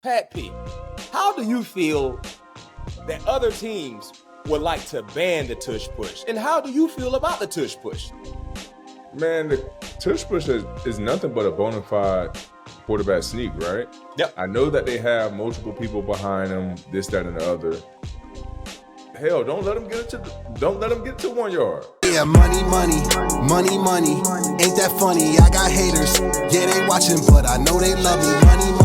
Pat P, how do you feel that other teams would like to ban the tush push? And how do you feel about the tush push? Man, the tush push is nothing but a bona fide quarterback sneak, right? Yep. I know that they have multiple people behind them, this, that, and the other. Hell, don't let them get to 1 yard. Yeah, money. Ain't that funny? I got haters. Yeah, they watching, but I know they love me. Money.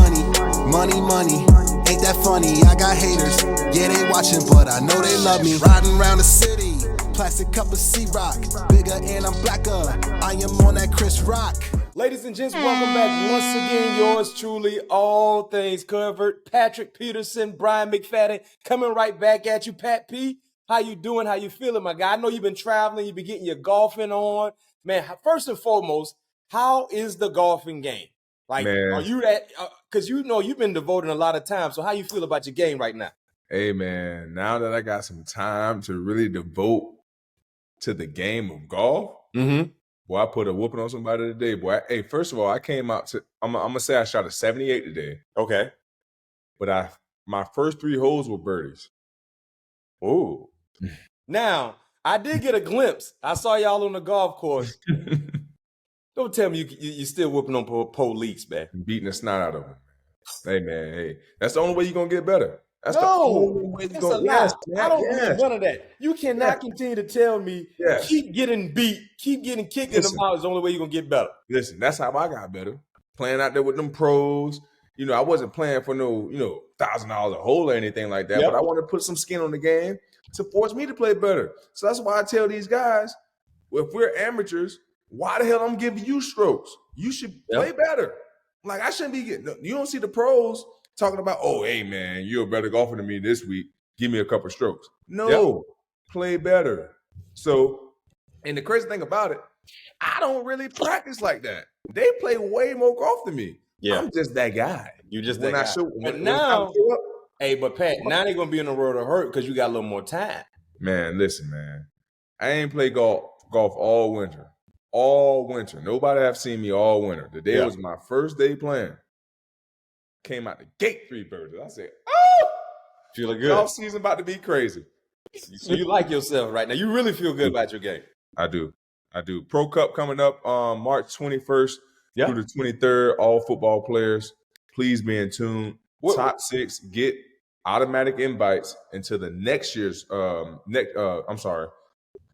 Ain't that funny? I got haters. Yeah, they watching, but I know they love me. Riding around the city, plastic cup of C-Rock. Bigger and I'm blacker. I am on that Chris Rock. Ladies and gents, welcome back once again. Yours truly, all things covered. Patrick Peterson, Bryant McFadden, coming right back at you. Pat P, how you doing? How you feeling, my guy? I know you've been traveling. You've been getting your golfing on. Man, first and foremost, how is the golfing game? Like, Man. Are you that? Because you know you've been devoting a lot of time. So how you feel about your game right now? Hey, man, now that I got some time to really devote to the game of golf, boy, I put a whooping on somebody today, boy. Hey, first of all, I came out to, I'm going to say I shot a 78 today. Okay. But my first 3 holes were birdies. Ooh. Now, I did get a glimpse. I saw y'all on the golf course. Don't tell me you're still whooping on police, man. Beating the snot out of them. Hey, man, hey. That's the only way you're going to get better. That's the No, only way you're it's a going to lie. get I don't believe none of that. You cannot continue to tell me keep getting beat, keep getting kicked in the mouth is the only way you're going to get better. Listen, that's how I got better. Playing out there with them pros. You know, I wasn't playing for no, $1,000 a hole or anything like that, but I want to put some skin on the game to force me to play better. So that's why I tell these guys, if we're amateurs, why the hell I'm giving you strokes? You should play better. Like, I shouldn't be getting – you don't see the pros talking about, oh, hey, man, you're a better golfer than me this week. Give me a couple strokes. No, play better. So, and the crazy thing about it, I don't really practice like that. They play way more golf than me. Yeah. I'm just that guy. You just that guy. But Pat, now they're going to be in the world of hurt because you got a little more time. Man, listen, man. I ain't played golf all winter. All winter. Nobody have seen me all winter. Today was my first day playing. Came out the gate 3 birdies. I said, oh! Feeling good. Golf season about to be crazy. So you like yourself right now. You really feel good about your game. I do. Pro Cup coming up on March 21st through the 23rd. All football players, please be in tune. Top 6 get automatic invites into the next year's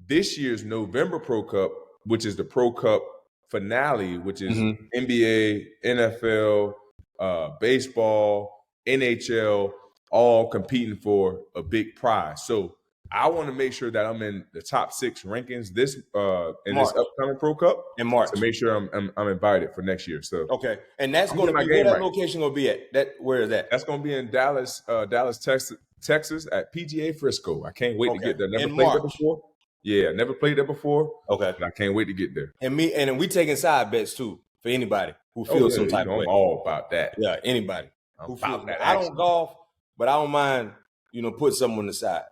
this year's November Pro Cup, which is the Pro Cup finale, which is NBA, NFL, baseball, NHL, all competing for a big prize. So I want to make sure that I'm in the top 6 rankings this upcoming Pro Cup in March to make sure I'm invited for next year. So and that's going to be where that location going to be at. Where is that? That's going to be in Dallas, Texas at PGA Frisco. I can't wait to get there. Never played there before. Yeah, never played there before. Okay, but I can't wait to get there. And we taking side bets too for anybody who feels some type of way. I'm all about that. Yeah, anybody who feels that. I don't golf, but I don't mind put something on the side.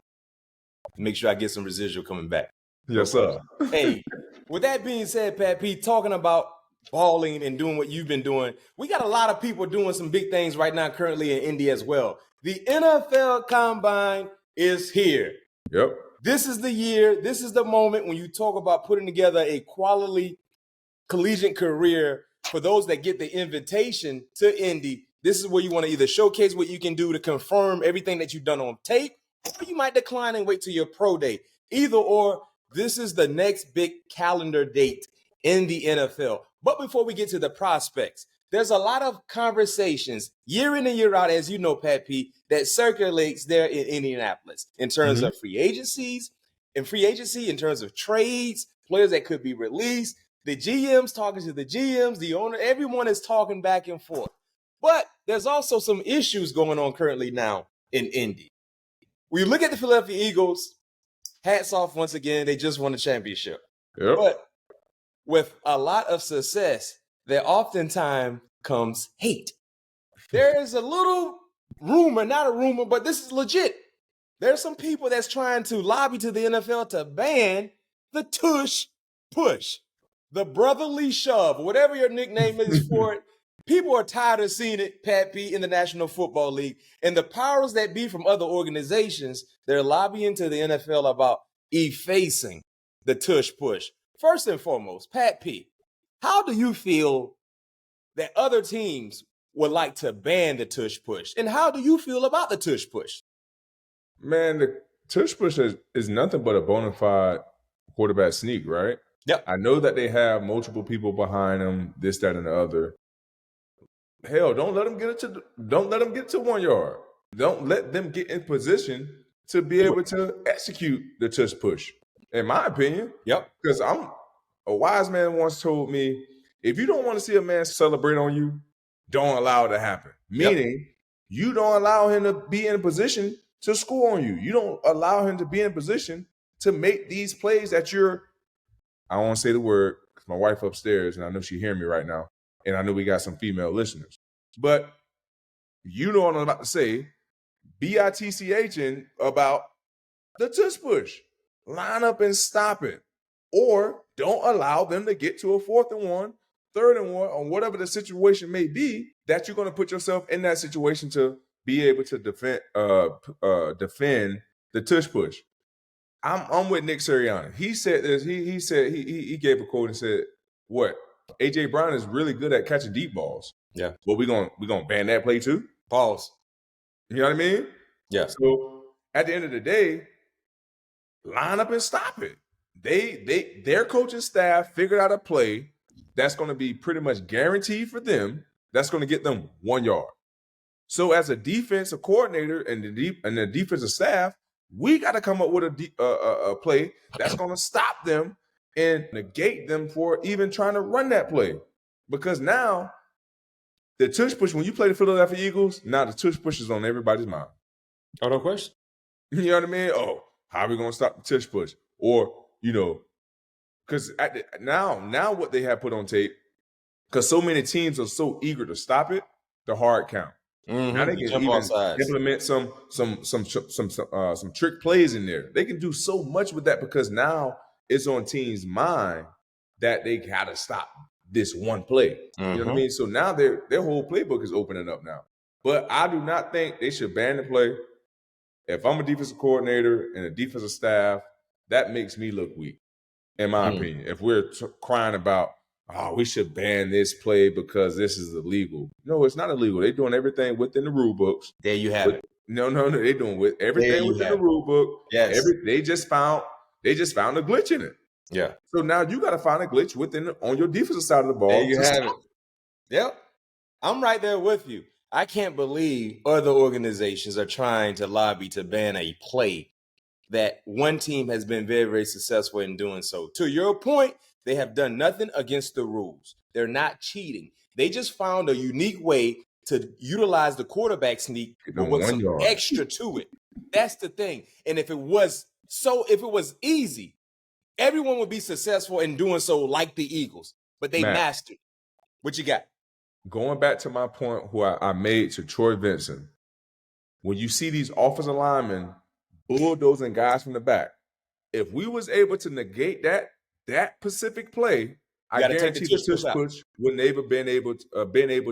Make sure I get some residual coming back. Yes, sir. Hey, with that being said, Pat P, talking about balling and doing what you've been doing, we got a lot of people doing some big things right now currently in Indy as well. The NFL Combine is here. Yep. This is the year, this is the moment when you talk about putting together a quality collegiate career for those that get the invitation to Indy. This is where you want to either showcase what you can do to confirm everything that you've done on tape, or you might decline and wait till your pro day. Either or, this is the next big calendar date in the NFL. But before we get to the prospects, there's a lot of conversations year in and year out, as you know, Pat P, that circulates there in Indianapolis in terms of free agency, in terms of trades, players that could be released, the GMs talking to the GMs, the owner, everyone is talking back and forth. But there's also some issues going on currently now in Indy. We look at the Philadelphia Eagles, hats off once again, they just won a championship. Yep. But with a lot of success, there oftentimes comes hate. There is a little rumor, not a rumor, but this is legit. There's some people that's trying to lobby to the NFL to ban the tush push, the brotherly shove, whatever your nickname is for it. People are tired of seeing it, Pat P, in the National Football League. And the powers that be from other organizations, they're lobbying to the NFL about effacing the tush push. First and foremost, Pat P, how do you feel that other teams would like to ban the tush push? And how do you feel about the tush push? Man, the tush push is nothing but a bona fide quarterback sneak, right? Yep. I know that they have multiple people behind them, this, that, and the other. Hell, don't let them get to 1 yard. Don't let them get in position to be able to execute the tush push. In my opinion, Yep. Because a wise man once told me, if you don't want to see a man celebrate on you, don't allow it to happen. Meaning, you don't allow him to be in a position to score on you. You don't allow him to be in a position to make these plays that I don't want to say the word because my wife upstairs, and I know she's hearing me right now, and I know we got some female listeners. But you know what I'm about to say, BITCHing about the tush push. Line up and stop it. Or don't allow them to get to a 4th and 1, 3rd and 1, or whatever the situation may be, that you're going to put yourself in that situation to be able to defend the tush push. I'm with Nick Sirianni. He said this. He said he gave a quote and said, "What? AJ Brown is really good at catching deep balls. Yeah. But we gonna ban that play too. Pause. You know what I mean? Yeah. So at the end of the day, line up and stop it. Their coaching staff figured out a play that's going to be pretty much guaranteed for them. That's going to get them 1 yard. So as a defensive coordinator and the defensive staff, we got to come up with a play that's going to stop them and negate them for even trying to run that play. Because now the tush push, when you play the Philadelphia Eagles, now the tush push is on everybody's mind. Oh, no question. You know what I mean? Oh, how are we going to stop the tush push? Or, because now what they have put on tape, because so many teams are so eager to stop it, the hard count. Mm-hmm. Now they can even implement some trick plays in there. They can do so much with that because now it's on teams' mind that they gotta stop this one play. Mm-hmm. You know what I mean? So now their whole playbook is opening up now. But I do not think they should ban the play. If I'm a defensive coordinator and a defensive staff, that makes me look weak, in my opinion. If we're crying about, we should ban this play because this is illegal. No, it's not illegal. They're doing everything within the rule books. There you have it. No. They're doing everything within the rule book. Yes. They just found a glitch in it. Yeah. So now you got to find a glitch on your defensive side of the ball. There you have it. Yep. I'm right there with you. I can't believe other organizations are trying to lobby to ban a play that one team has been very, very successful in doing so. To your point, they have done nothing against the rules. They're not cheating. They just found a unique way to utilize the quarterback sneak with some extra to it. That's the thing. And if it was easy, everyone would be successful in doing so like the Eagles. But they mastered. What you got? Going back to my point who I made to Troy Vincent, when you see these offensive linemen bulldozing guys from the back, if we was able to negate that specific play, I guarantee the tush push would never been able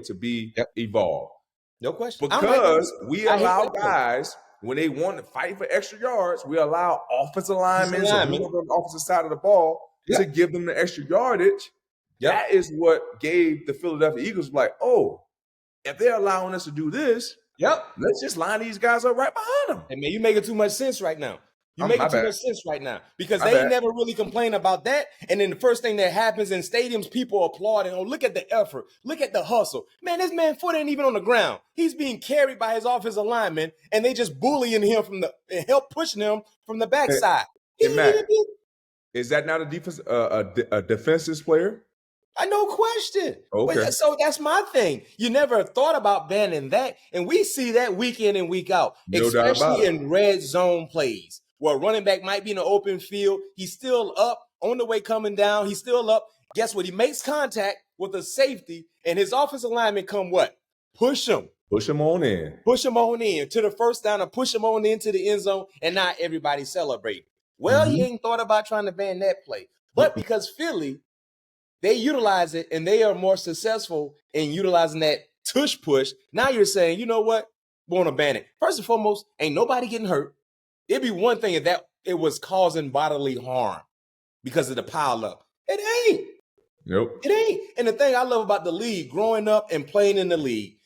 to be evolved. No question. Because we allow guys, when they want to fight for extra yards, we allow offensive linemen on the opposite side of the ball to give them the extra yardage. That is what gave the Philadelphia Eagles like, if they're allowing us to do this, let's just line these guys up right behind them. And man, you're making too much sense right now. You're making too much sense right now because they never really complain about that. And then the first thing that happens in stadiums, people applaud and look at the effort, look at the hustle. Man, this man's foot ain't even on the ground. He's being carried by his offensive lineman, and they just bullying him and help pushing him from the backside. Is that not a defense, a defensive player? No question. Okay. So that's my thing. You never thought about banning that. And we see that week in and week out, especially in red zone plays where a running back might be in an open field. He's still up on the way coming down. He's still up. Guess what? He makes contact with a safety and his offensive lineman come what? Push him. Push him on in. Push him on in to the first down and push him on into the end zone and not everybody celebrating. Well, he ain't thought about trying to ban that play. But because Philly they utilize it and they are more successful in utilizing that tush push. Now you're saying, you know what? We want to ban it. First and foremost, ain't nobody getting hurt. It'd be one thing if that it was causing bodily harm because of the pile up. It ain't. Nope. It ain't. And the thing I love about the league, growing up and playing in the league,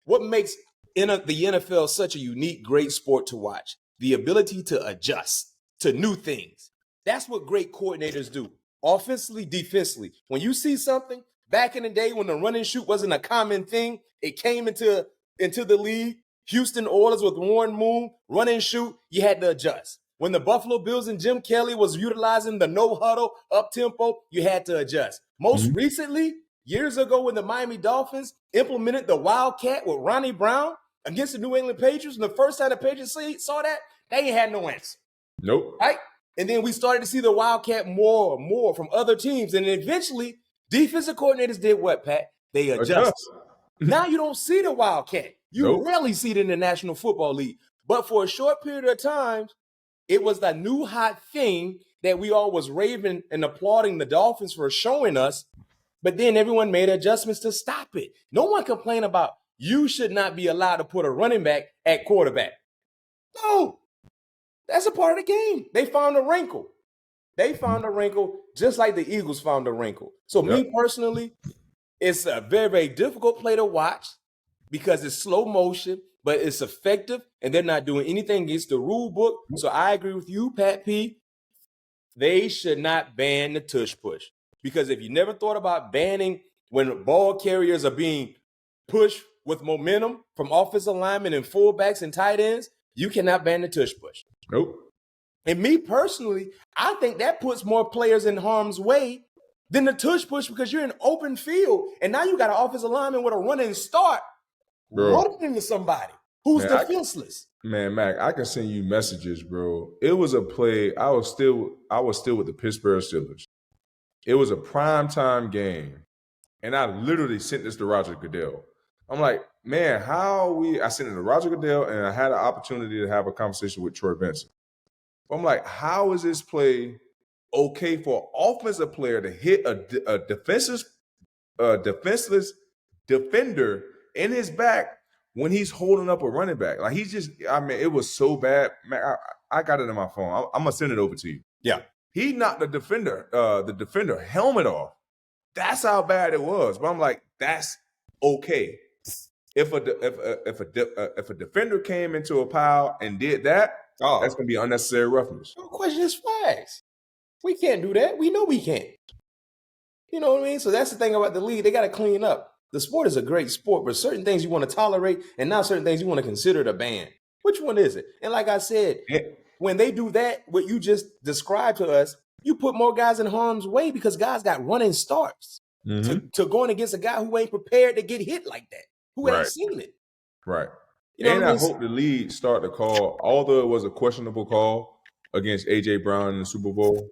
what makes the NFL such a unique, great sport to watch? The ability to adjust to new things. That's what great coordinators do. Offensively, defensively. When you see something, back in the day when the run and shoot wasn't a common thing, it came into the league. Houston Oilers with Warren Moon, run and shoot, you had to adjust. When the Buffalo Bills and Jim Kelly was utilizing the no huddle, up tempo, you had to adjust. Most recently, years ago when the Miami Dolphins implemented the Wildcat with Ronnie Brown against the New England Patriots, and the first time the Patriots saw that, they ain't had no answer. Nope. Right? And then we started to see the Wildcat more from other teams. And eventually, defensive coordinators did what, Pat? They adjusted. Now you don't see the Wildcat. You rarely see it in the National Football League. But for a short period of time, it was the new hot thing that we all was raving and applauding the Dolphins for showing us. But then everyone made adjustments to stop it. No one complained about you should not be allowed to put a running back at quarterback. No, that's a part of the game. They found a wrinkle. They found a wrinkle just like the Eagles found a wrinkle. So me personally, it's a very, very difficult play to watch because it's slow motion, but it's effective, and they're not doing anything against the rule book. So I agree with you, Pat P. They should not ban the tush push. Because if you never thought about banning when ball carriers are being pushed with momentum from offensive linemen and fullbacks and tight ends, you cannot ban the tush push. Nope. And me personally, I think that puts more players in harm's way than the tush push because you're in open field, and now you got an offensive lineman with a running start running into somebody who's defenseless. Mac, I can send you messages, bro. It was a play. I was still with the Pittsburgh Steelers. It was a primetime game, and I literally sent this to Roger Goodell. I'm like, man, I sent it to Roger Goodell, and I had an opportunity to have a conversation with Troy Benson. I'm like, how is this play okay for an offensive player to hit a defenseless defender in his back when he's holding up a running back? Like it was so bad. Man, I got it in my phone. I'm gonna send it over to you. Yeah. He knocked the defender helmet off. That's how bad it was. But I'm like, that's okay. If a defender came into a pile and did that, that's gonna be unnecessary roughness. No question, it's flags. We can't do that. We know we can't. You know what I mean? So that's the thing about the league. They got to clean up. The sport is a great sport, but certain things you want to tolerate and now certain things you want to consider to ban. Which one is it? And like I said, when they do that, what you just described to us, you put more guys in harm's way because guys got running starts to going against a guy who ain't prepared to get hit like that, who ain't seen it. Right. You know and I hope the league start to call, although it was a questionable call against A.J. Brown in the Super Bowl,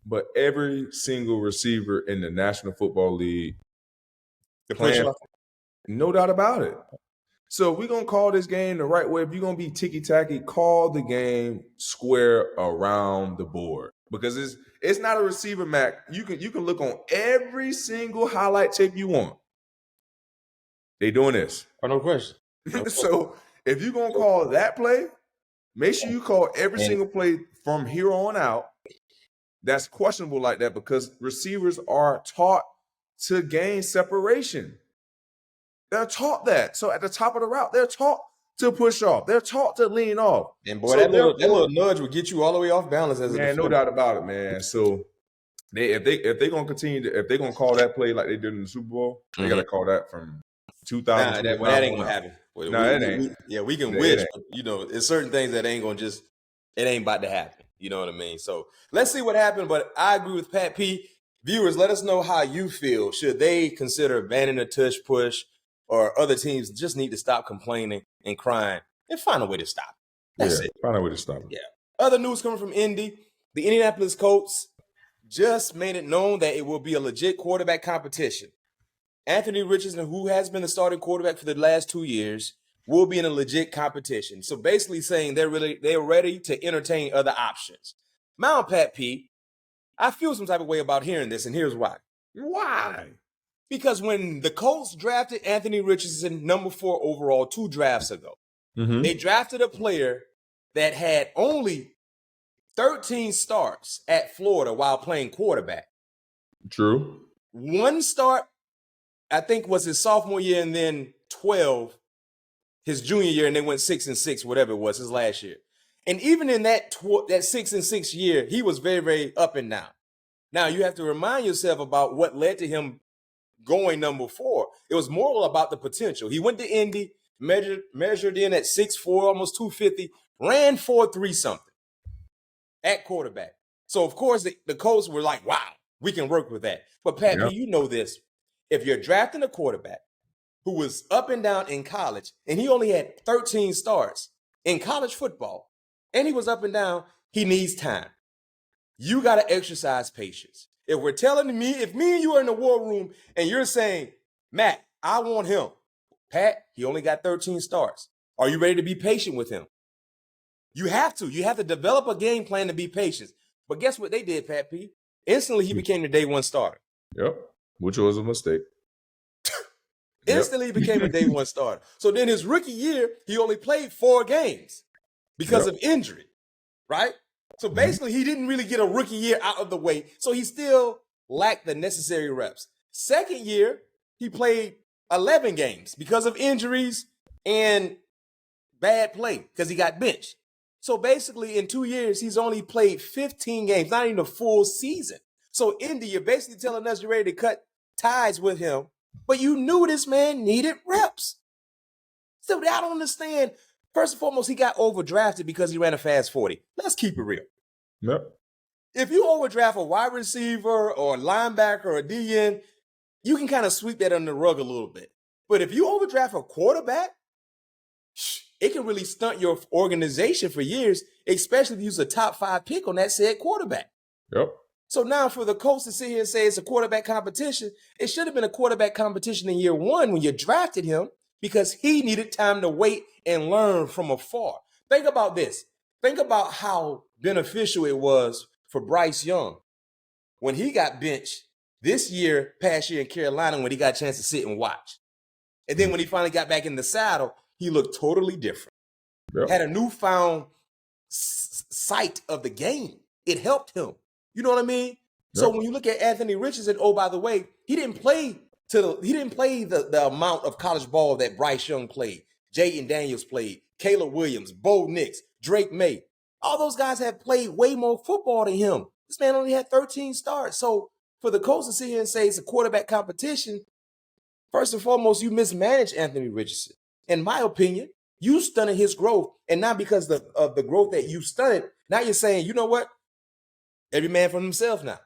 but every single receiver in the National Football League, no doubt about it. So we're going to call this game the right way. If you're going to be ticky-tacky, call the game square around the board. Because it's not a receiver, Mac. You can look on every single highlight tape you want. They doing this. Oh, no question. So if you're going to call that play, make sure you call every single play from here on out that's questionable like that, because receivers are taught to gain separation. They're taught that. So at the top of the route, they're taught to push off. They're taught to lean off. And boy, that little nudge will get you all the way off balance as a defender. No doubt about it, man. So if they're gonna if they're gonna call that play like they did in the Super Bowl, they gotta call that from 2000. That ain't gonna happen. It ain't. We can wish, but it's certain things that ain't gonna it ain't about to happen. You know what I mean? So let's see what happened. But I agree with Pat P. Viewers, let us know how you feel. Should they consider banning a tush push, or other teams just need to stop complaining and crying and find a way to stop it? That's it. Find a way to stop it. Yeah. Other news coming from Indy. The Indianapolis Colts just made it known that it will be a legit quarterback competition. Anthony Richardson, who has been the starting quarterback for the last 2 years, will be in a legit competition. So basically saying they're ready to entertain other options. Now, Pat P, I feel some type of way about hearing this, and here's why. Why? Because when the Colts drafted Anthony Richardson, number 4 overall, 2 drafts ago, they drafted a player that had only 13 starts at Florida while playing quarterback. True. 1 start, I think, was his sophomore year, and then 12 his junior year, and they went 6-6, whatever it was, his last year. And even in that 6-6 year, he was very, very up and down. Now, you have to remind yourself about what led to him going number 4. It was more about the potential. He went to Indy, measured in at 6'4", almost 250, ran 4.3 something at quarterback. So, of course, the Colts were like, wow, we can work with that. But, Pat, you know this. If you're drafting a quarterback who was up and down in college, and he only had 13 starts in college football, and he was up and down, he needs time. You got to exercise patience. If we're telling me, if me and you are in the war room and you're saying, Matt, I want him. Pat, he only got 13 starts. Are you ready to be patient with him? You have to. You have to develop a game plan to be patient. But guess what they did, Pat P? Instantly, he became the day 1 starter. Yep, which was a mistake. Instantly, he became a day 1 starter. So then his rookie year, he only played 4 games because of injury, right? So basically, he didn't really get a rookie year out of the way. So he still lacked the necessary reps. Second year, he played 11 games because of injuries and bad play because he got benched. So basically, in 2 years, he's only played 15 games, not even a full season. So, Indy, you're basically telling us you're ready to cut ties with him, but you knew this man needed reps. So I don't understand. First and foremost, he got overdrafted because he ran a fast 40. Let's keep it real. Yep. If you overdraft a wide receiver or a linebacker or a DN, you can kind of sweep that under the rug a little bit. But if you overdraft a quarterback, it can really stunt your organization for years, especially if you use a top 5 pick on that said quarterback. Yep. So now for the Colts to sit here and say it's a quarterback competition, it should have been a quarterback competition in year 1 when you drafted him because he needed time to wait and learn from afar. Think about this. Think about how beneficial it was for Bryce Young when he got benched this year, past year in Carolina, when he got a chance to sit and watch. And then when he finally got back in the saddle, he looked totally different. Yep. Had a newfound sight of the game. It helped him. You know what I mean? Yep. So when you look at Anthony Richardson, oh, by the way, he didn't play the amount of college ball that Bryce Young played, Jayden Daniels played, Caleb Williams, Bo Nix, Drake May. All those guys have played way more football than him. This man only had 13 starts. So for the Colts to sit here and say it's a quarterback competition, first and foremost, you mismanaged Anthony Richardson. In my opinion, you stunted his growth. And now because of the growth that you stunted, now you're saying, you know what? Every man for himself now.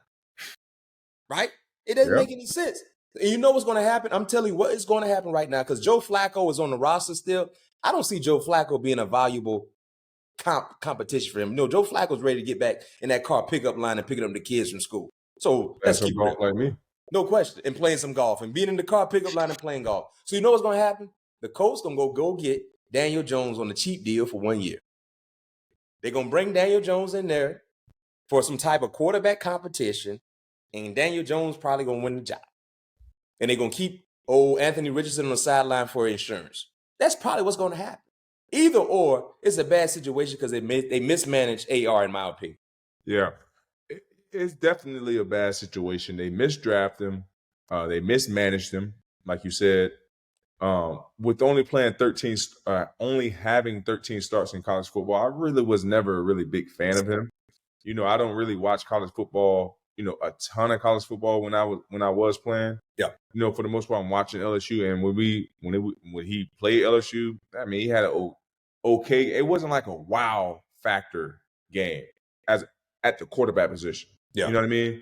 Right? It doesn't make any sense. And you know what's going to happen? I'm telling you what is going to happen right now because Joe Flacco is on the roster still. I don't see Joe Flacco being a valuable competition for him. No, Joe Flacco's ready to get back in that car pickup line and picking up the kids from school. So let's keep it like me. No question. And playing some golf and being in the car pickup line and playing golf. So you know what's going to happen? The Colts going to go get Daniel Jones on a cheap deal for 1 year. They're going to bring Daniel Jones in there for some type of quarterback competition, and Daniel Jones probably going to win the job. And they're going to keep old Anthony Richardson on the sideline for insurance. That's probably what's going to happen. Either or, it's a bad situation because they mismanaged AR, in my opinion. Yeah. It's definitely a bad situation. They misdrafted him. They mismanaged him, like you said. With only having 13 starts in college football, I really was never a really big fan of him. You know, I don't really watch college football, a ton of college football when I was playing. Yeah. For the most part, I'm watching LSU. And when he played LSU, I mean, he had an okay. It wasn't like a wow factor game at the quarterback position. Yeah. You know what I mean?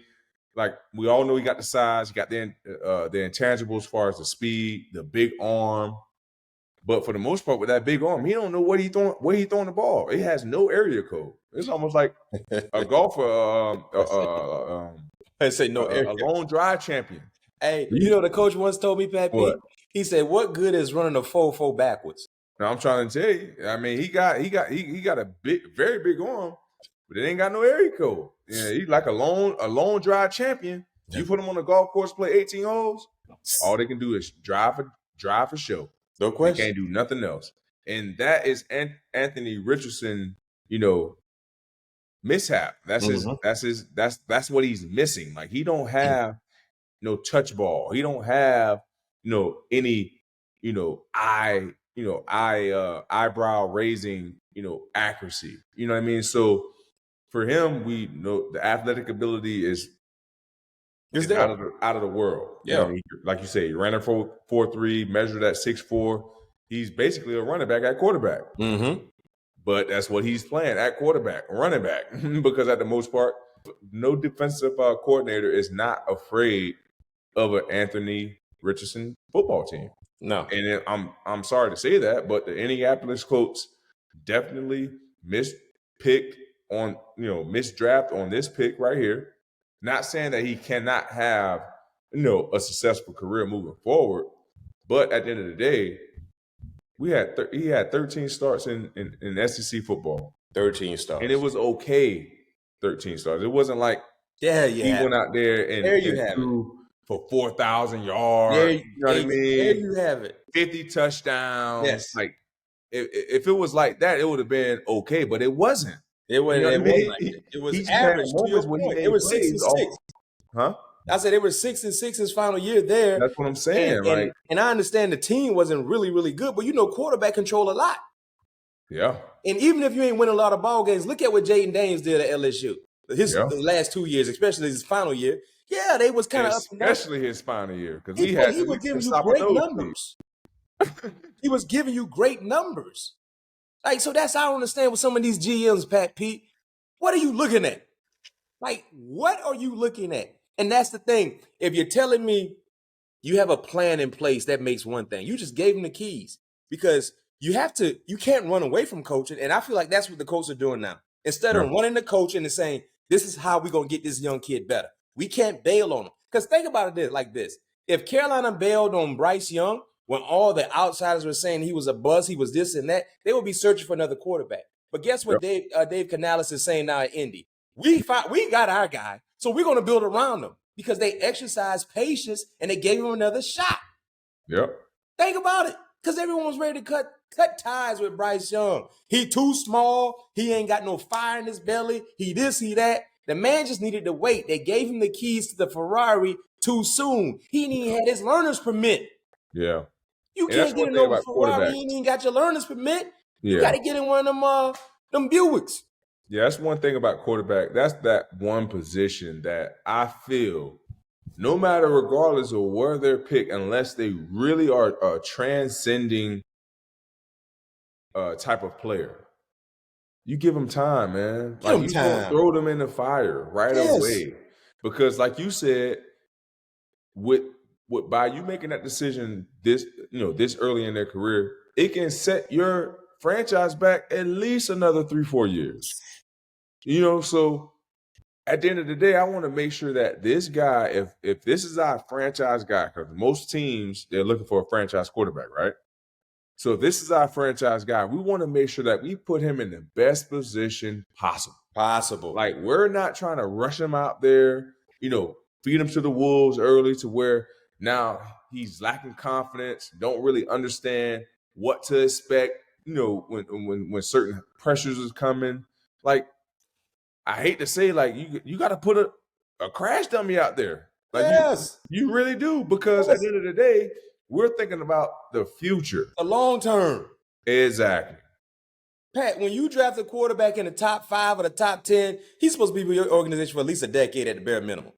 Like, we all know he got the size, he got the intangibles as far as the speed, the big arm. But for the most part, with that big arm, he don't know where he throwing the ball. He has no area code. It's almost like a golfer, I say no area. A long drive champion. Hey, the coach once told me, Pat P, he said, "What good is running a 4.4 backwards?" Now, I'm trying to tell you. I mean, he got a very big arm, but it ain't got no area code. Yeah, he's like a long drive champion, You put them on a golf course, play 18 holes, all they can do is drive for show. No question. They can't do nothing else. And that is Anthony Richardson, mishap. That's that's what he's missing. Like, he don't have no touch ball. He don't have any eyebrow raising accuracy. You know what I mean? So for him, we know the athletic ability is out of the world. Yeah, like you say, he ran a 4.3, measured at 6'4". He's basically a running back at quarterback. Mm-hmm. But that's what he's playing at quarterback, running back, because at the most part, no defensive coordinator is not afraid of an Anthony Richardson football team. No, and I'm sorry to say that, but the Indianapolis Colts definitely misdraft on this pick right here. Not saying that he cannot have a successful career moving forward, but at the end of the day, he had 13 starts in SEC football. 13 starts. And it was okay, 13 starts. It wasn't like he went out there and threw for 4,000 yards. You know what I mean? There you have it. 50 touchdowns. Yes. Like, if it was like that, it would have been okay, but it wasn't. It wasn't. It was average. To your point. It was 6-6. Huh? I said it was 6-6 his final year there. That's what I'm saying. And I understand the team wasn't really, really good, but quarterback control a lot. Yeah. And even if you ain't winning a lot of ball games, look at what Jaden Daniels did at LSU. The last 2 years, especially his final year. Yeah, they was kind of up and down. Especially his final year, because he was giving you great numbers. He was giving you great numbers. Like, so that's I don't understand with some of these GMs, Pat Pete. What are you looking at? Like, what are you looking at? And that's the thing. If you're telling me you have a plan in place, that makes one thing. You just gave him the keys because you can't run away from coaching. And I feel like that's what the coaches are doing now. Instead of running the coaching and saying, this is how we're going to get this young kid better. We can't bail on him. Because think about it like this. If Carolina bailed on Bryce Young, when all the outsiders were saying he was a buzz, he was this and that, they would be searching for another quarterback. But guess what Dave Canales is saying now at Indy? We got our guy, so we're going to build around him because they exercised patience and they gave him another shot. Yep. Think about it, because everyone was ready to cut ties with Bryce Young. He too small. He ain't got no fire in his belly. He this, he that. The man just needed to wait. They gave him the keys to the Ferrari too soon. He didn't even have his learner's permit. Yeah. You can't get in over Ferrari. You ain't even got your learner's permit. You got to get in one of them Buicks. Yeah, that's one thing about quarterback. That's that one position that I feel, no matter regardless of where they're picked, unless they really are a transcending type of player, you give them time, man. Like, you don't throw them in the fire right away. Because like you said, by you making that decision this early in their career, it can set your franchise back at least another 3-4 years. So at the end of the day, I want to make sure that this guy, if this is our franchise guy, because most teams, they're looking for a franchise quarterback, right? So if this is our franchise guy, we want to make sure that we put him in the best position possible. Like, we're not trying to rush him out there, feed him to the wolves early to where now he's lacking confidence, don't really understand what to expect, when certain pressures is coming. Like, I hate to say, like, you got to put a crash dummy out there. Like, you really do, because at the end of the day, we're thinking about the future. The long term. Exactly. Pat, when you draft a quarterback in the top 5 or the top 10, he's supposed to be with your organization for at least a decade at the bare minimum.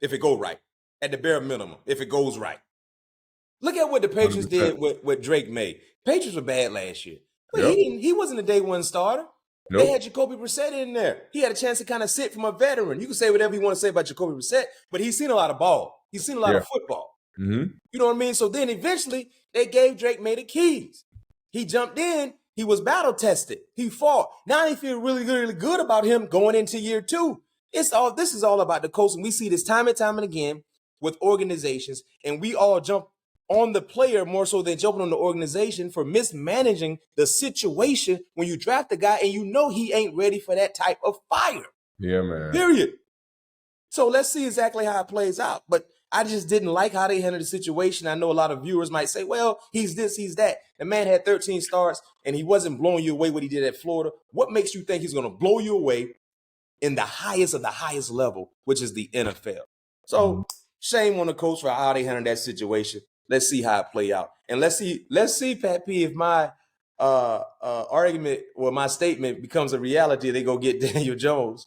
If it goes right. At the bare minimum, if it goes right. Look at what the Patriots 100%. Did with Drake May. Patriots were bad last year. But he wasn't a day one starter. Nope. They had Jacoby Brissett in there. He had a chance to kind of sit from a veteran. You can say whatever you want to say about Jacoby Brissett, but he's seen a lot of ball. He's seen a lot of football. Mm-hmm. You know what I mean? So then eventually they gave Drake May the keys. He jumped in. He was battle tested. He fought. Now they feel really, really good about him going into year 2. This is all about the coach, and we see this time and time and again with organizations, and we all jump on the player more so than jumping on the organization for mismanaging the situation when you draft a guy and he ain't ready for that type of fire. Yeah, man. Period. So let's see exactly how it plays out. But I just didn't like how they handled the situation. I know a lot of viewers might say, well, he's this, he's that. The man had 13 starts, and he wasn't blowing you away what he did at Florida. What makes you think he's going to blow you away in the highest of the highest level, which is the NFL? So shame on the coach for how they handled that situation. Let's see how it play out. And let's see, Pat P, if my argument or my statement becomes a reality, they go get Daniel Jones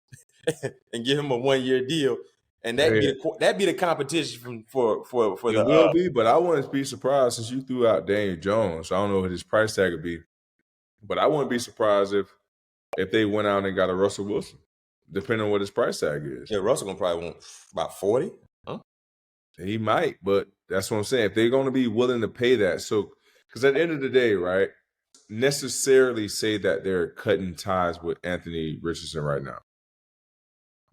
and give him a 1-year deal. And that'd be the competition for it the will be, but I wouldn't be surprised since you threw out Daniel Jones. I don't know what his price tag would be, but I wouldn't be surprised if they went out and got a Russell Wilson, depending on what his price tag is. Yeah, Russell gonna probably want about 40. Huh? He might, but that's what I'm saying. If they're going to be willing to pay that, so because at the end of the day, right, necessarily say that they're cutting ties with Anthony Richardson right now,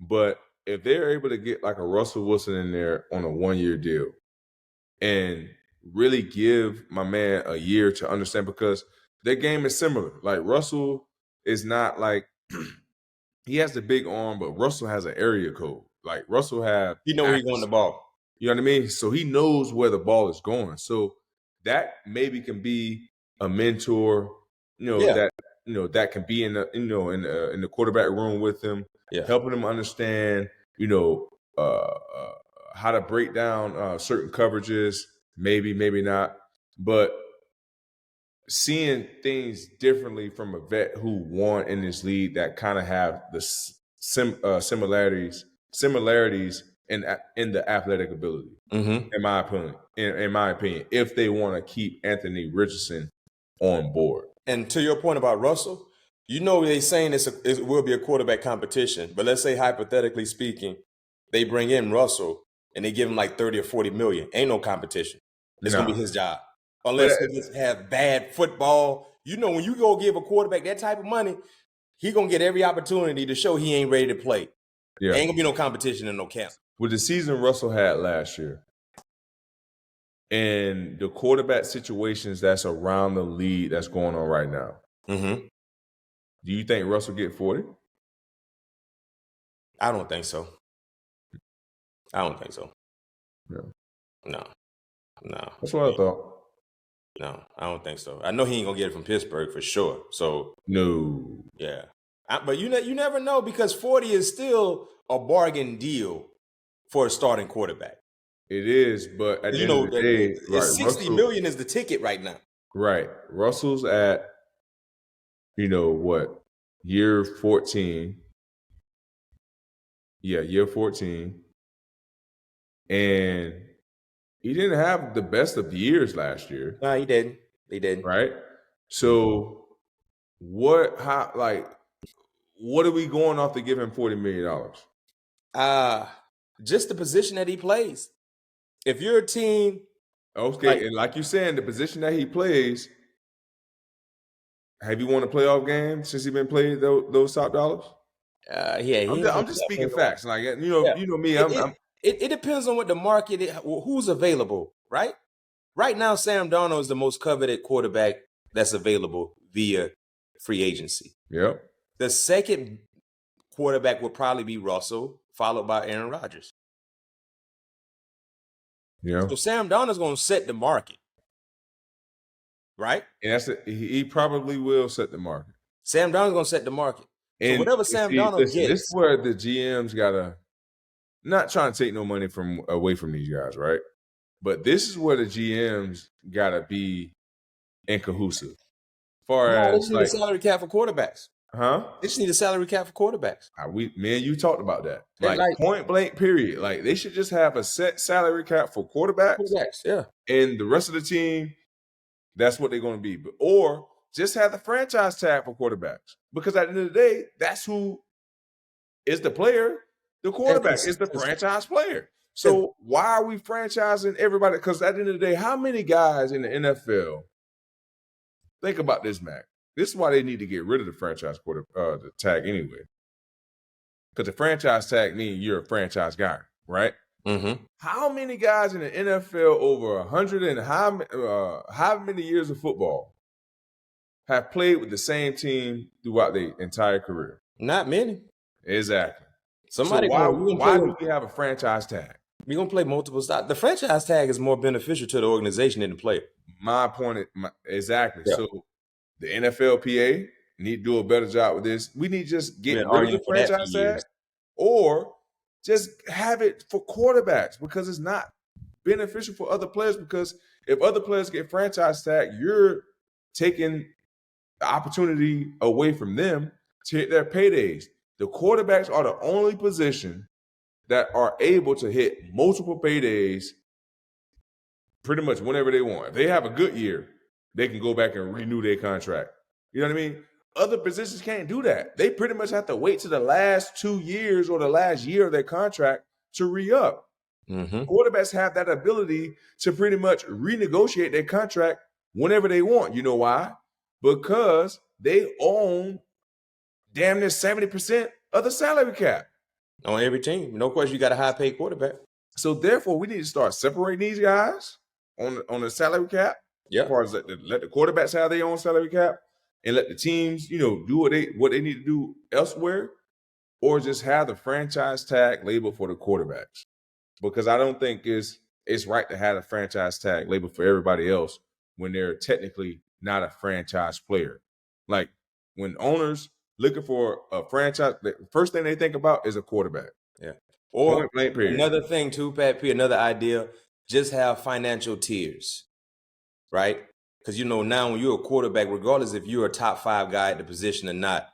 but if they're able to get like a Russell Wilson in there on a 1-year deal and really give my man a year to understand, because their game is similar. Like Russell is not like he has the big arm, but Russell has an area code. Like Russell have where he's going the ball. You know what I mean? So he knows where the ball is going. So that maybe can be a mentor, that can be in the quarterback room with him, helping him understand, how to break down certain coverages, maybe not, but seeing things differently from a vet who won in this league that kind of have the similarities in the athletic ability, in my opinion, if they want to keep Anthony Richardson on board. And to your point about Russell, they're saying it will be a quarterback competition, but let's say hypothetically speaking, they bring in Russell and they give him like 30 or 40 million. Ain't no competition. It's going to be his job. Unless he just have bad football. When you go give a quarterback that type of money, he going to get every opportunity to show he ain't ready to play. Yeah. Ain't going to be no competition in no camp. With the season Russell had last year and the quarterback situations that's around the league that's going on right now, do you think Russell get 40? I don't think so. No. That's what I thought. No, I don't think so. I know he ain't gonna get it from Pittsburgh for sure. So no, yeah, but you never know, because 40 is still a bargain deal for a starting quarterback. It is, but at the end of the day, $60 million is the ticket right now. Right, Russell's at year 14. Yeah, year 14, and he didn't have the best of years last year. No, he didn't. He didn't. Right? So what are we going off to give him $40 million? Just the position that he plays. If you're a team. Okay, and like you're saying, the position that he plays, have you won a playoff game since he's been playing those top dollars? Yeah. I'm just speaking facts. Like, me, It depends on what the market is, who's available, right? Right now, Sam Darnold is the most coveted quarterback that's available via free agency. Yep. The second quarterback would probably be Russell, followed by Aaron Rodgers. Yeah. So Sam Darnold's going to set the market, right? And he probably will set the market. Sam Darnold's going to set the market. And so whatever Sam Darnold gets. This is where the GMs got to. Not trying to take no money away from these guys, right? But this is where the GMs gotta be in cahoots. They just need a salary cap for quarterbacks. Huh? They just need a salary cap for quarterbacks. You talked about that. Like point blank, period. Like they should just have a set salary cap for quarterbacks. Yeah. And the rest of the team, that's what they're going to be. Or just have the franchise tag for quarterbacks. Because at the end of the day, that's who is the player. The quarterback is the franchise player. So why are we franchising everybody? Because at the end of the day, how many guys in the NFL, think about this, Mac. This is why they need to get rid of the franchise the tag anyway. Because the franchise tag means you're a franchise guy, right? Mm-hmm. How many guys in the NFL over 100 and how many years of football have played with the same team throughout their entire career? Not many. Exactly. Somebody why play, do we have a franchise tag? We're gonna play multiple styles. The franchise tag is more beneficial to the organization than the player. My point is exactly. Yeah. So the NFLPA need to do a better job with this. We need to just get rid of the franchise tag, or just have it for quarterbacks, because it's not beneficial for other players. Because if other players get franchise tag, you're taking the opportunity away from them to hit their paydays. The quarterbacks are the only position that are able to hit multiple paydays pretty much whenever they want. If they have a good year, they can go back and renew their contract. You know what I mean? Other positions can't do that. They pretty much have to wait to the last 2 years or the last year of their contract to re-up. Mm-hmm. Quarterbacks have that ability to pretty much renegotiate their contract whenever they want. You know why? Because they own damn near 70% of the salary cap. On every team. No question, you got a high-paid quarterback. So therefore, we need to start separating these guys on the salary cap. Yeah. As far as let the quarterbacks have their own salary cap, and let the teams, do what they need to do elsewhere, or just have the franchise tag label for the quarterbacks. Because I don't think it's right to have a franchise tag label for everybody else when they're technically not a franchise player. Like when owners looking for a franchise, the first thing they think about is a quarterback. Yeah. Or Point blank, period. Another thing too, Pat P, another idea, just have financial tiers, right? Because now when you're a quarterback, regardless if you're a top 5 guy at the position or not,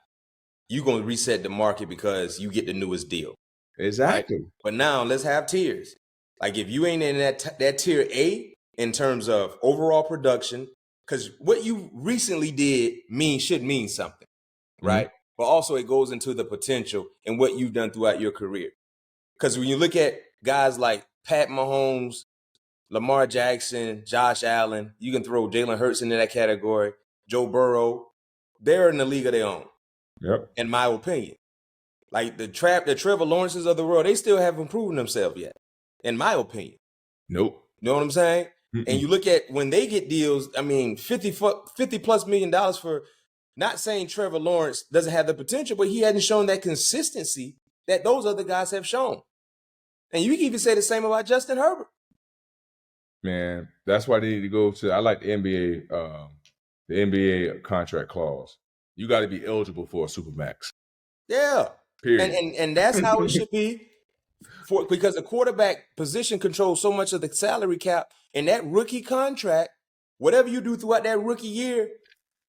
you're going to reset the market because you get the newest deal. Exactly. Right? But now let's have tiers. Like if you ain't in that tier A in terms of overall production, because what you recently did should mean something, right? But also it goes into the potential and what you've done throughout your career. Because when you look at guys like Pat Mahomes, Lamar Jackson, Josh Allen, you can throw Jalen Hurts into that category, Joe Burrow, they're in the league of their own. Yep. In my opinion. Like the Trevor Lawrences of the world, they still haven't proven themselves yet, in my opinion. Nope. You know what I'm saying? Mm-mm. And you look at when they get deals, $50+ million for, not saying Trevor Lawrence doesn't have the potential, but he hadn't shown that consistency that those other guys have shown. And you can even say the same about Justin Herbert. Man, that's why they need to go to, I like the NBA contract clause. You got to be eligible for a Supermax. Yeah. Period. And that's how it should be, because the quarterback position controls so much of the salary cap, and that rookie contract, whatever you do throughout that rookie year,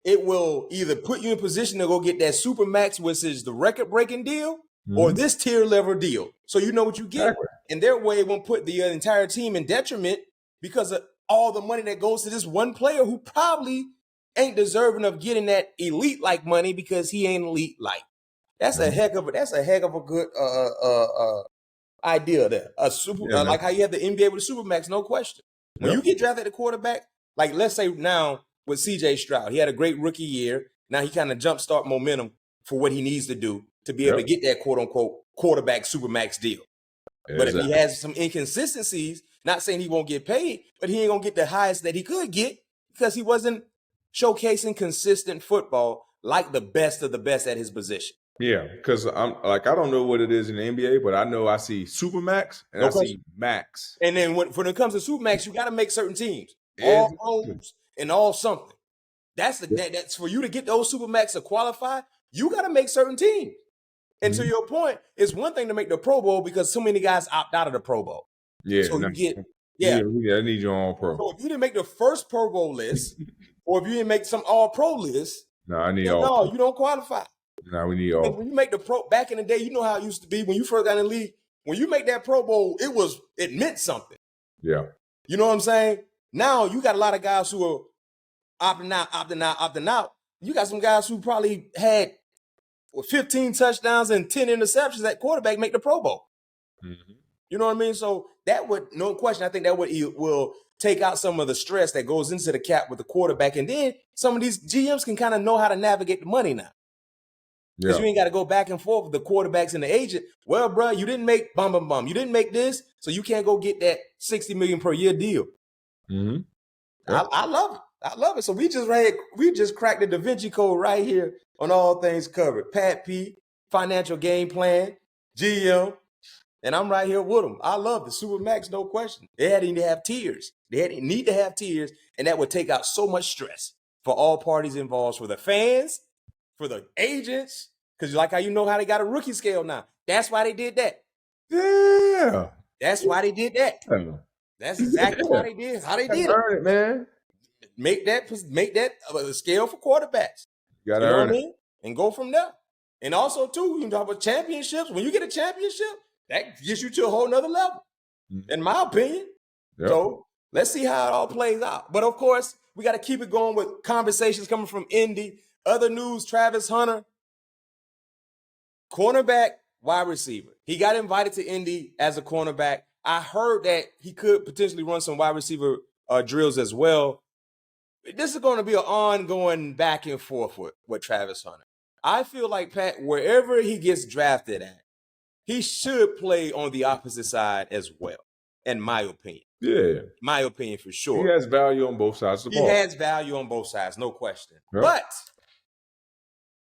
it will either put you in position to go get that Supermax, which is the record-breaking deal, or this tier level deal. So you know what you get. Exactly. And their way won't put the entire team in detriment because of all the money that goes to this one player who probably ain't deserving of getting that elite-like money because he ain't elite-like. That's a heck of a good idea there. Like how you have the NBA with the Supermax, no question. When you get drafted at quarterback, like let's say now with CJ Stroud, he had a great rookie year. Now he kind of jumpstart momentum for what he needs to do to be able to get that quote unquote quarterback Supermax deal. But if he has some inconsistencies, not saying he won't get paid, but he ain't gonna get the highest that he could get because he wasn't showcasing consistent football like the best of the best at his position. Yeah, because I don't know what it is in the NBA, but I know I see Supermax and I see Max. And then when it comes to Supermax, you got to make certain teams, all pros and all something. That's for you to get those Supermax to qualify. You got to make certain teams. And to your point, it's one thing to make the Pro Bowl because so many guys opt out of the Pro Bowl. Yeah, so you get I need your own pro. So if you didn't make the first Pro Bowl list, or if you didn't make some All Pro list, you don't qualify. No, we need all. And when you make the pro, back in the day, you know how it used to be when you first got in the league. When you make that Pro Bowl, it meant something. Yeah. You know what I'm saying? Now you got a lot of guys who are opting out. You got some guys who probably had 15 touchdowns and 10 interceptions at quarterback make the Pro Bowl. Mm-hmm. You know what I mean? So that would, no question, I think that will take out some of the stress that goes into the cap with the quarterback. And then some of these GMs can kind of know how to navigate the money now. Because you ain't got to go back and forth with the quarterbacks and the agent. Well, bro, you didn't make bum. You didn't make this, so you can't go get that $60 million per year deal. Mm-hmm. Yep. I love it. I love it. So we just cracked the Da Vinci Code right here on All Things Covered. Pat P, financial game plan. GM, and I'm right here with them. I love the Supermax, no question. They hadn't to have tiers. They hadn't need to have tiers, and that would take out so much stress for all parties involved, for the fans, for the agents, because like how you know how they got a rookie scale now. That's why they did that. Yeah. That's why they did that. That's exactly why they did. How they did Earn it, man. Make that a scale for quarterbacks. You gotta earn it. And go from there. And also, too, you can talk about championships. When you get a championship, that gets you to a whole nother level, in my opinion. Yep. So let's see how it all plays out. But of course, we got to keep it going with conversations coming from Indy. Other news: Travis Hunter, cornerback, wide receiver. He got invited to Indy as a cornerback. I heard that he could potentially run some wide receiver drills as well. This is going to be an ongoing back and forth with Travis Hunter. I feel like, Pat, wherever he gets drafted at, he should play on the opposite side as well, in my opinion. Yeah. My opinion, for sure. He has value on both sides of the ball. He has value on both sides, no question. Yep. But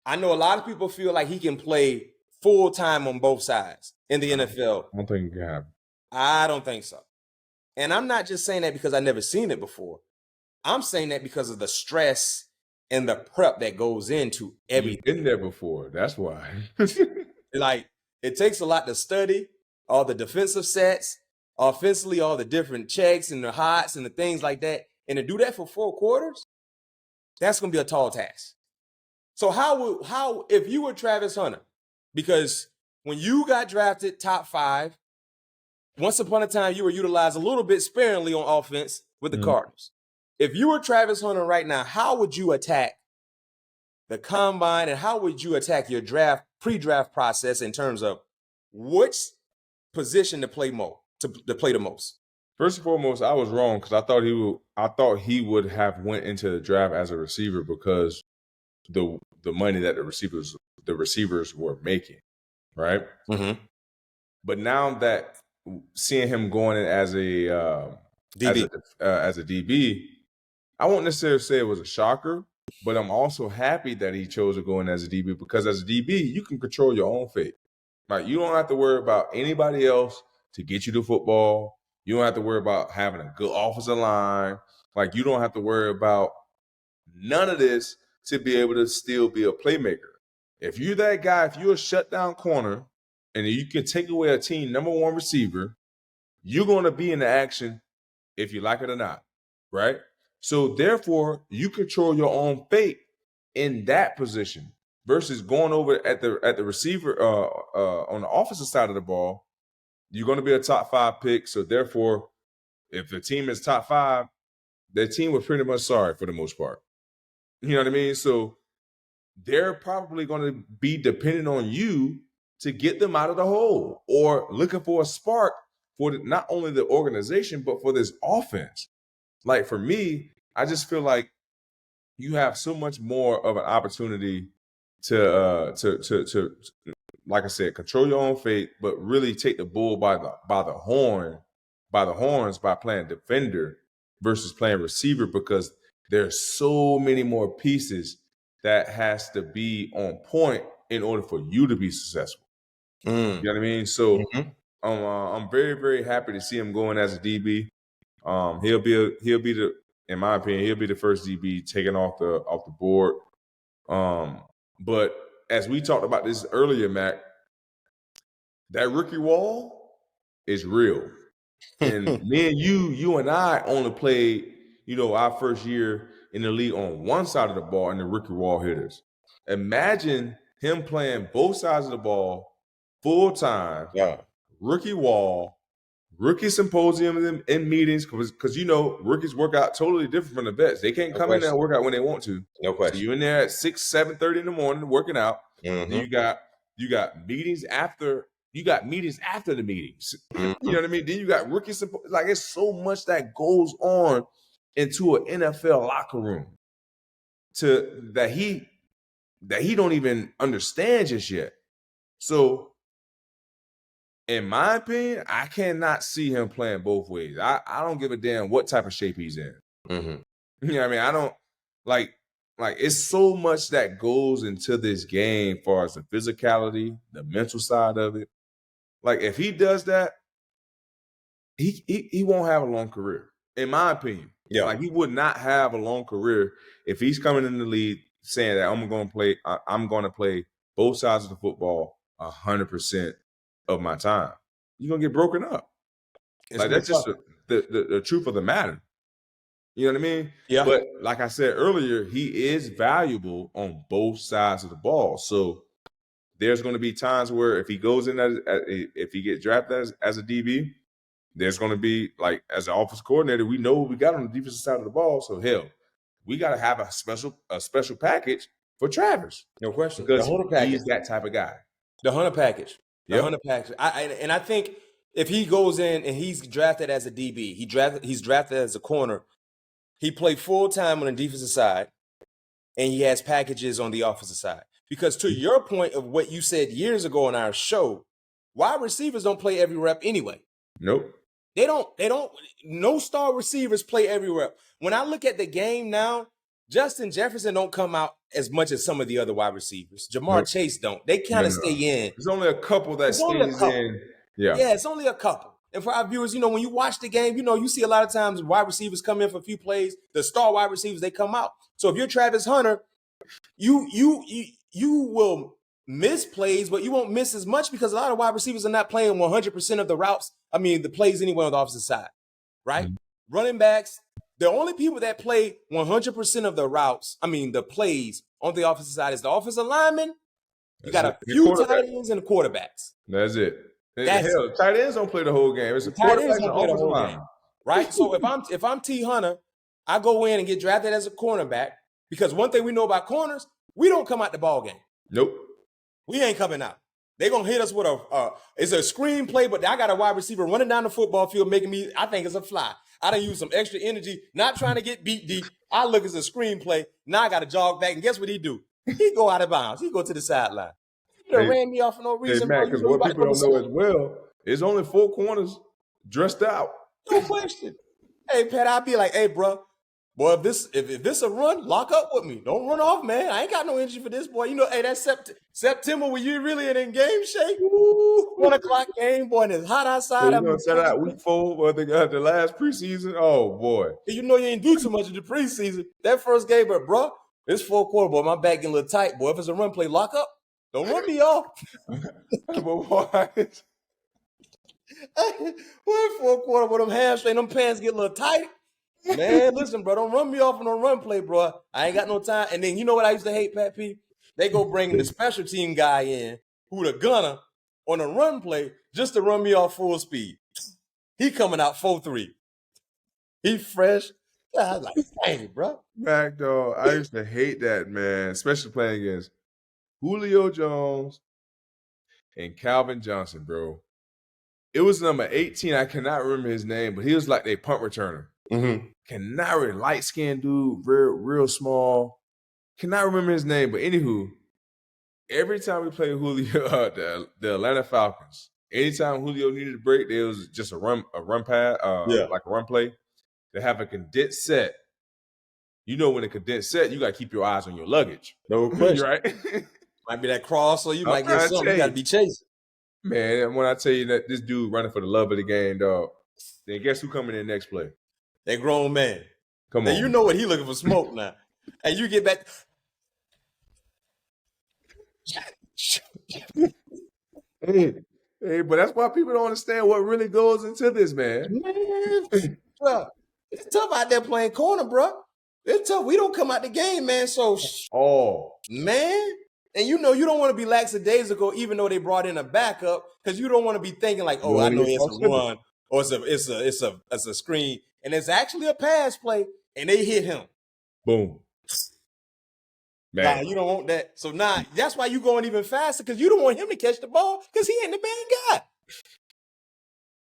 I know a lot of people feel like he can play full-time on both sides in the NFL. I don't think he can have. I don't think so. And I'm not just saying that because I've never seen it before. I'm saying that because of the stress and the prep that goes into everything. You've been there before. That's why. Like, it takes a lot to study all the defensive sets, offensively, all the different checks and the hots and the things like that. And to do that for 4 quarters, that's going to be a tall task. So how if you were Travis Hunter, because when you got drafted top 5, once upon a time you were utilized a little bit sparingly on offense with the Cardinals. If you were Travis Hunter right now, how would you attack the combine and how would you attack your pre-draft process in terms of which position to play to play the most? First and foremost, I was wrong because I thought he would have went into the draft as a receiver because the money that the receivers were making, right? Mm-hmm. But now that seeing him going in as a DB. As a DB, I won't necessarily say it was a shocker, but I'm also happy that he chose to go in as a DB because as a DB, you can control your own fate. Like, you don't have to worry about anybody else to get you the football. You don't have to worry about having a good offensive line. Like, you don't have to worry about none of this to be able to still be a playmaker. If you're that guy, if you're a shutdown corner and you can take away a team number 1 receiver, you're going to be in the action if you like it or not, right? So therefore, you control your own fate in that position versus going over at the receiver on the offensive side of the ball. You're going to be a top 5 pick. So therefore, if the team is top 5, their team was pretty much sorry for the most part. You know what I mean? So they're probably going to be dependent on you to get them out of the hole or looking for a spark for not only the organization, but for this offense. Like, for me, I just feel like you have so much more of an opportunity to like I said, control your own fate, but really take the bull by the horns by playing defender versus playing receiver, because there's so many more pieces that has to be on point in order for you to be successful. You know what I mean? So I'm very, very happy to see him going as a DB. He'll be the, in my opinion, he'll be the first DB taken off the board. But as we talked about this earlier, Mac, that rookie wall is real. And me and you and I only played, our first year in the league on one side of the ball and the rookie wall hitters. Imagine him playing both sides of the ball full time, rookie wall, rookie symposium in meetings, because rookies work out totally different from the vets. They can't come in there and work out when they want to. No question. So you're in there at 7:30 in the morning working out. Mm-hmm. Then you got meetings after. You got meetings after the meetings. You know what I mean? Then you got rookie symposium. Like, it's so much that goes on into an NFL locker room that he don't even understand just yet. So, in my opinion, I cannot see him playing both ways. I don't give a damn what type of shape he's in. Mm-hmm. You know what I mean? I don't like it's so much that goes into this game as far as the physicality, the mental side of it. Like if he does that, he won't have a long career, in my opinion. Yeah. Like he would not have a long career if he's coming in the league saying that I'm going to play both sides of the football 100% of my time. You're gonna get broken up. Like that's just the truth of the matter. You know what I mean? Yeah. But like I said earlier, he is valuable on both sides of the ball. So there's going to be times where if he goes in if he gets drafted as a DB, there's going to be like as an offensive coordinator, we know what we got on the defensive side of the ball. So hell, we got to have a special package for Travers. No question. Because The Hunter package. he's that type of guy. The Hunter package. The Yep. Hunter package. I think if he goes in and he's drafted as a DB, he's drafted as a corner, he played full time on the defensive side, and he has packages on the offensive side. Because to your point of what you said years ago on our show, wide receivers don't play every rep anyway. Nope. They don't. No star receivers play every rep. When I look at the game now, Justin Jefferson don't come out as much as some of the other wide receivers. Jamar Chase don't. They kind of stay in. There's only a couple that stays in. Yeah. Yeah, it's only a couple. And for our viewers, when you watch the game, you see a lot of times wide receivers come in for a few plays. The star wide receivers, they come out. So if you're Travis Hunter, you will miss plays, but you won't miss as much because a lot of wide receivers are not playing 100% of the routes. I mean, the plays anywhere on the opposite side, right? Mm-hmm. Running backs, the only people that play 100% of the routes, the plays on the offensive side is the offensive lineman. You got a few tight ends and the quarterbacks. That's it. Hell, tight ends don't play the whole game. It's a tight ends don't play the whole game, right? So if I'm T Hunter, I go in and get drafted as a cornerback because one thing we know about corners, we don't come out the ball game. Nope. We ain't coming out. They're going to hit us with it's a screen play, but I got a wide receiver running down the football field making me, I think it's a fly. I done use some extra energy, not trying to get beat deep. I look as a screen play. Now I got to jog back, and guess what he do? He go out of bounds. He go to the sideline. You ran me off for no reason. Hey, because what people don't know as well, it's only 4 corners dressed out. No question. Hey, Pat, I'll be like, hey, bro, boy, if this a run, lock up with me. Don't run off, man. I ain't got no energy for this, boy. Hey, that's September when you really in game shape. 1 o'clock game, boy, and it's hot outside. So you gonna set out week 4 the last preseason? Oh, boy. You ain't do too much in the preseason. That first game, but, bro, it's 4 quarter, boy. My back getting a little tight, boy. If it's a run play, lock up. Don't run me off. But why? What 4 quarter with them hamstring, them pants get a little tight? Man, listen, bro, don't run me off on no run play, bro. I ain't got no time. And then you know what I used to hate, Pat P? They go bring the special team guy in who the gunner on a run play just to run me off full speed. He coming out 4-3. He fresh. I was like, dang, bro. Mac, dog, I used to hate that, man, especially playing against Julio Jones and Calvin Johnson, bro. It was number 18. I cannot remember his name, but he was like a punt returner. Mm-hmm. Cannot really light-skinned dude, real small. Cannot remember his name, but anywho, every time we played Julio, the Atlanta Falcons, anytime Julio needed a break, there was just a run pass, like a run play. They have a condensed set. When a condensed set, you got to keep your eyes on your luggage. No question, right? Might be that cross, or you might get something. You got to be chasing. Man, when I tell you that this dude running for the love of the game, dog, then guess who coming in next play? That grown man. Come on. You know what he looking for smoke now. And you get back. Hey, but that's why people don't understand what really goes into this, man. Well, it's tough out there playing corner, bro. It's tough. We don't come out the game, man. So, man. And you don't want to be lackadaisical, even though they brought in a backup, because you don't want to be thinking like, oh, I know it's a run or it's a screen, and it's actually a pass play, and they hit him. Boom. Man. Nah, you don't want that. So that's why you going even faster, because you don't want him to catch the ball, because he ain't the main guy.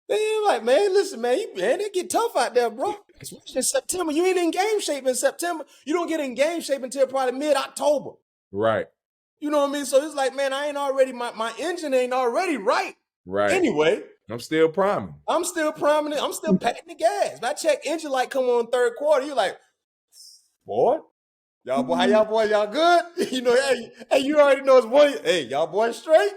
They like, man, listen, man, they get tough out there, bro. Especially in September. You ain't in game shape in September. You don't get in game shape until probably mid-October. Right. You know what I mean? So it's like, man, I ain't already, my engine ain't already right. Right. Anyway. I'm still priming. I'm still patting the gas. If I check engine light come on 3rd quarter, you're like, boy, how y'all boys, y'all good? Hey, you already know it's one. Hey, y'all boys straight?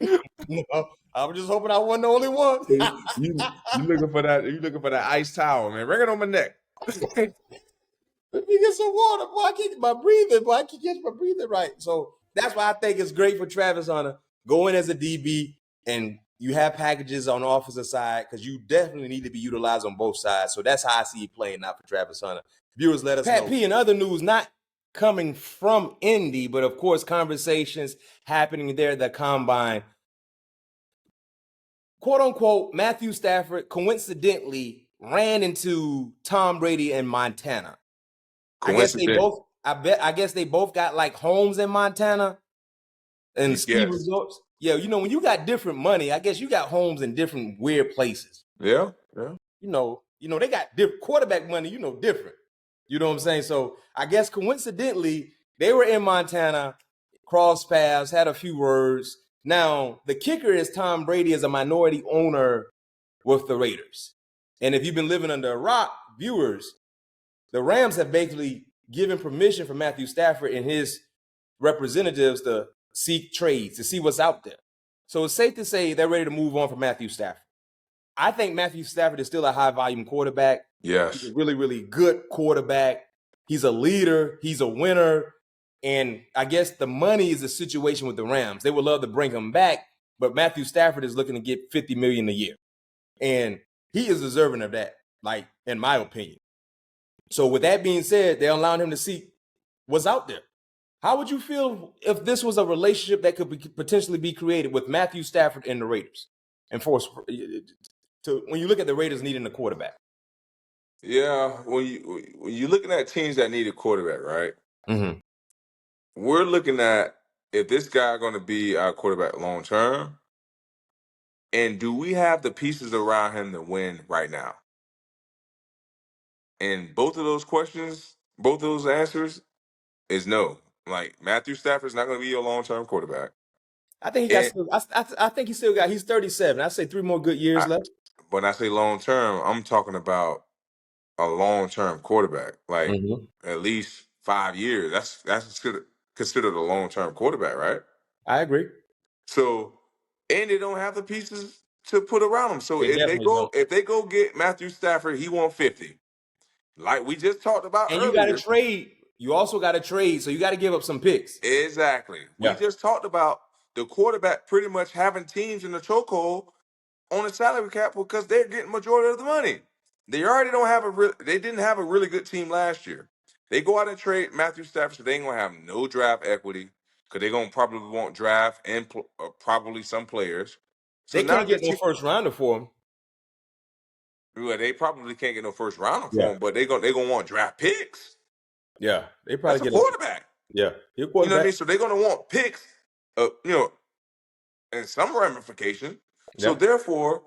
No, I was just hoping I wasn't the only one. you looking for that? You looking for that ice towel, man? Bring it on my neck. Let me get some water, boy. I can't get my breathing, boy. I can't get my breathing right. So that's why I think it's great for Travis Hunter. Go in as a DB and you have packages on the offensive side because you definitely need to be utilized on both sides. So that's how I see it playing out for Travis Hunter. Viewers, let us know. Pat P, in other news, not coming from Indy, but of course, conversations happening there at the combine. Quote unquote, Matthew Stafford coincidentally ran into Tom Brady in Montana. I guess they both got like homes in Montana and ski resorts. Yeah, when you got different money, I guess you got homes in different weird places. Yeah. They got different quarterback money, different. You know what I'm saying? So I guess coincidentally, they were in Montana, crossed paths, had a few words. Now, the kicker is Tom Brady is a minority owner with the Raiders. And if you've been living under a rock, viewers, the Rams have basically given permission for Matthew Stafford and his representatives to seek trades, to see what's out there. So it's safe to say they're ready to move on from Matthew Stafford. I think Matthew Stafford is still a high-volume quarterback. Yes. He's a really, really good quarterback. He's a leader. He's a winner. And I guess the money is the situation with the Rams. They would love to bring him back, but Matthew Stafford is looking to get $50 million a year. And he is deserving of that, like, in my opinion. So with that being said, they're allowing him to see what's out there. How would you feel if this was a relationship that could potentially be created with Matthew Stafford and the Raiders? And when you look at the Raiders needing a quarterback. Yeah, when you're looking at teams that need a quarterback, right? Mm-hmm. We're looking at if this guy going to be our quarterback long term, and do we have the pieces around him to win right now? And both of those questions, both of those answers, is no. Like Matthew Stafford's not going to be your long term quarterback. I think he still got. He's 37. I say 3 more good years left. When I say long term, I'm talking about a long-term quarterback, like at least 5 years. That's considered a long-term quarterback, right? I agree. So, and they don't have the pieces to put around him. So if they go get Matthew Stafford, he won 50, like we just talked about earlier. And you got to trade. You also got to trade, so you got to give up some picks. Exactly. Yeah. We just talked about the quarterback pretty much having teams in the chokehold on the salary cap because they're getting majority of the money. They already don't have they didn't have a really good team last year. They go out and trade Matthew Stafford, so they ain't gonna have no draft equity because they're gonna probably want draft and probably some players. So they can't get no first rounder for him. Well, they probably can't get no first rounder for him, but they're gonna want draft picks. Yeah, they probably get a quarterback. Yeah, you know what I mean. So they're gonna want picks, and some ramification. Yeah. So therefore,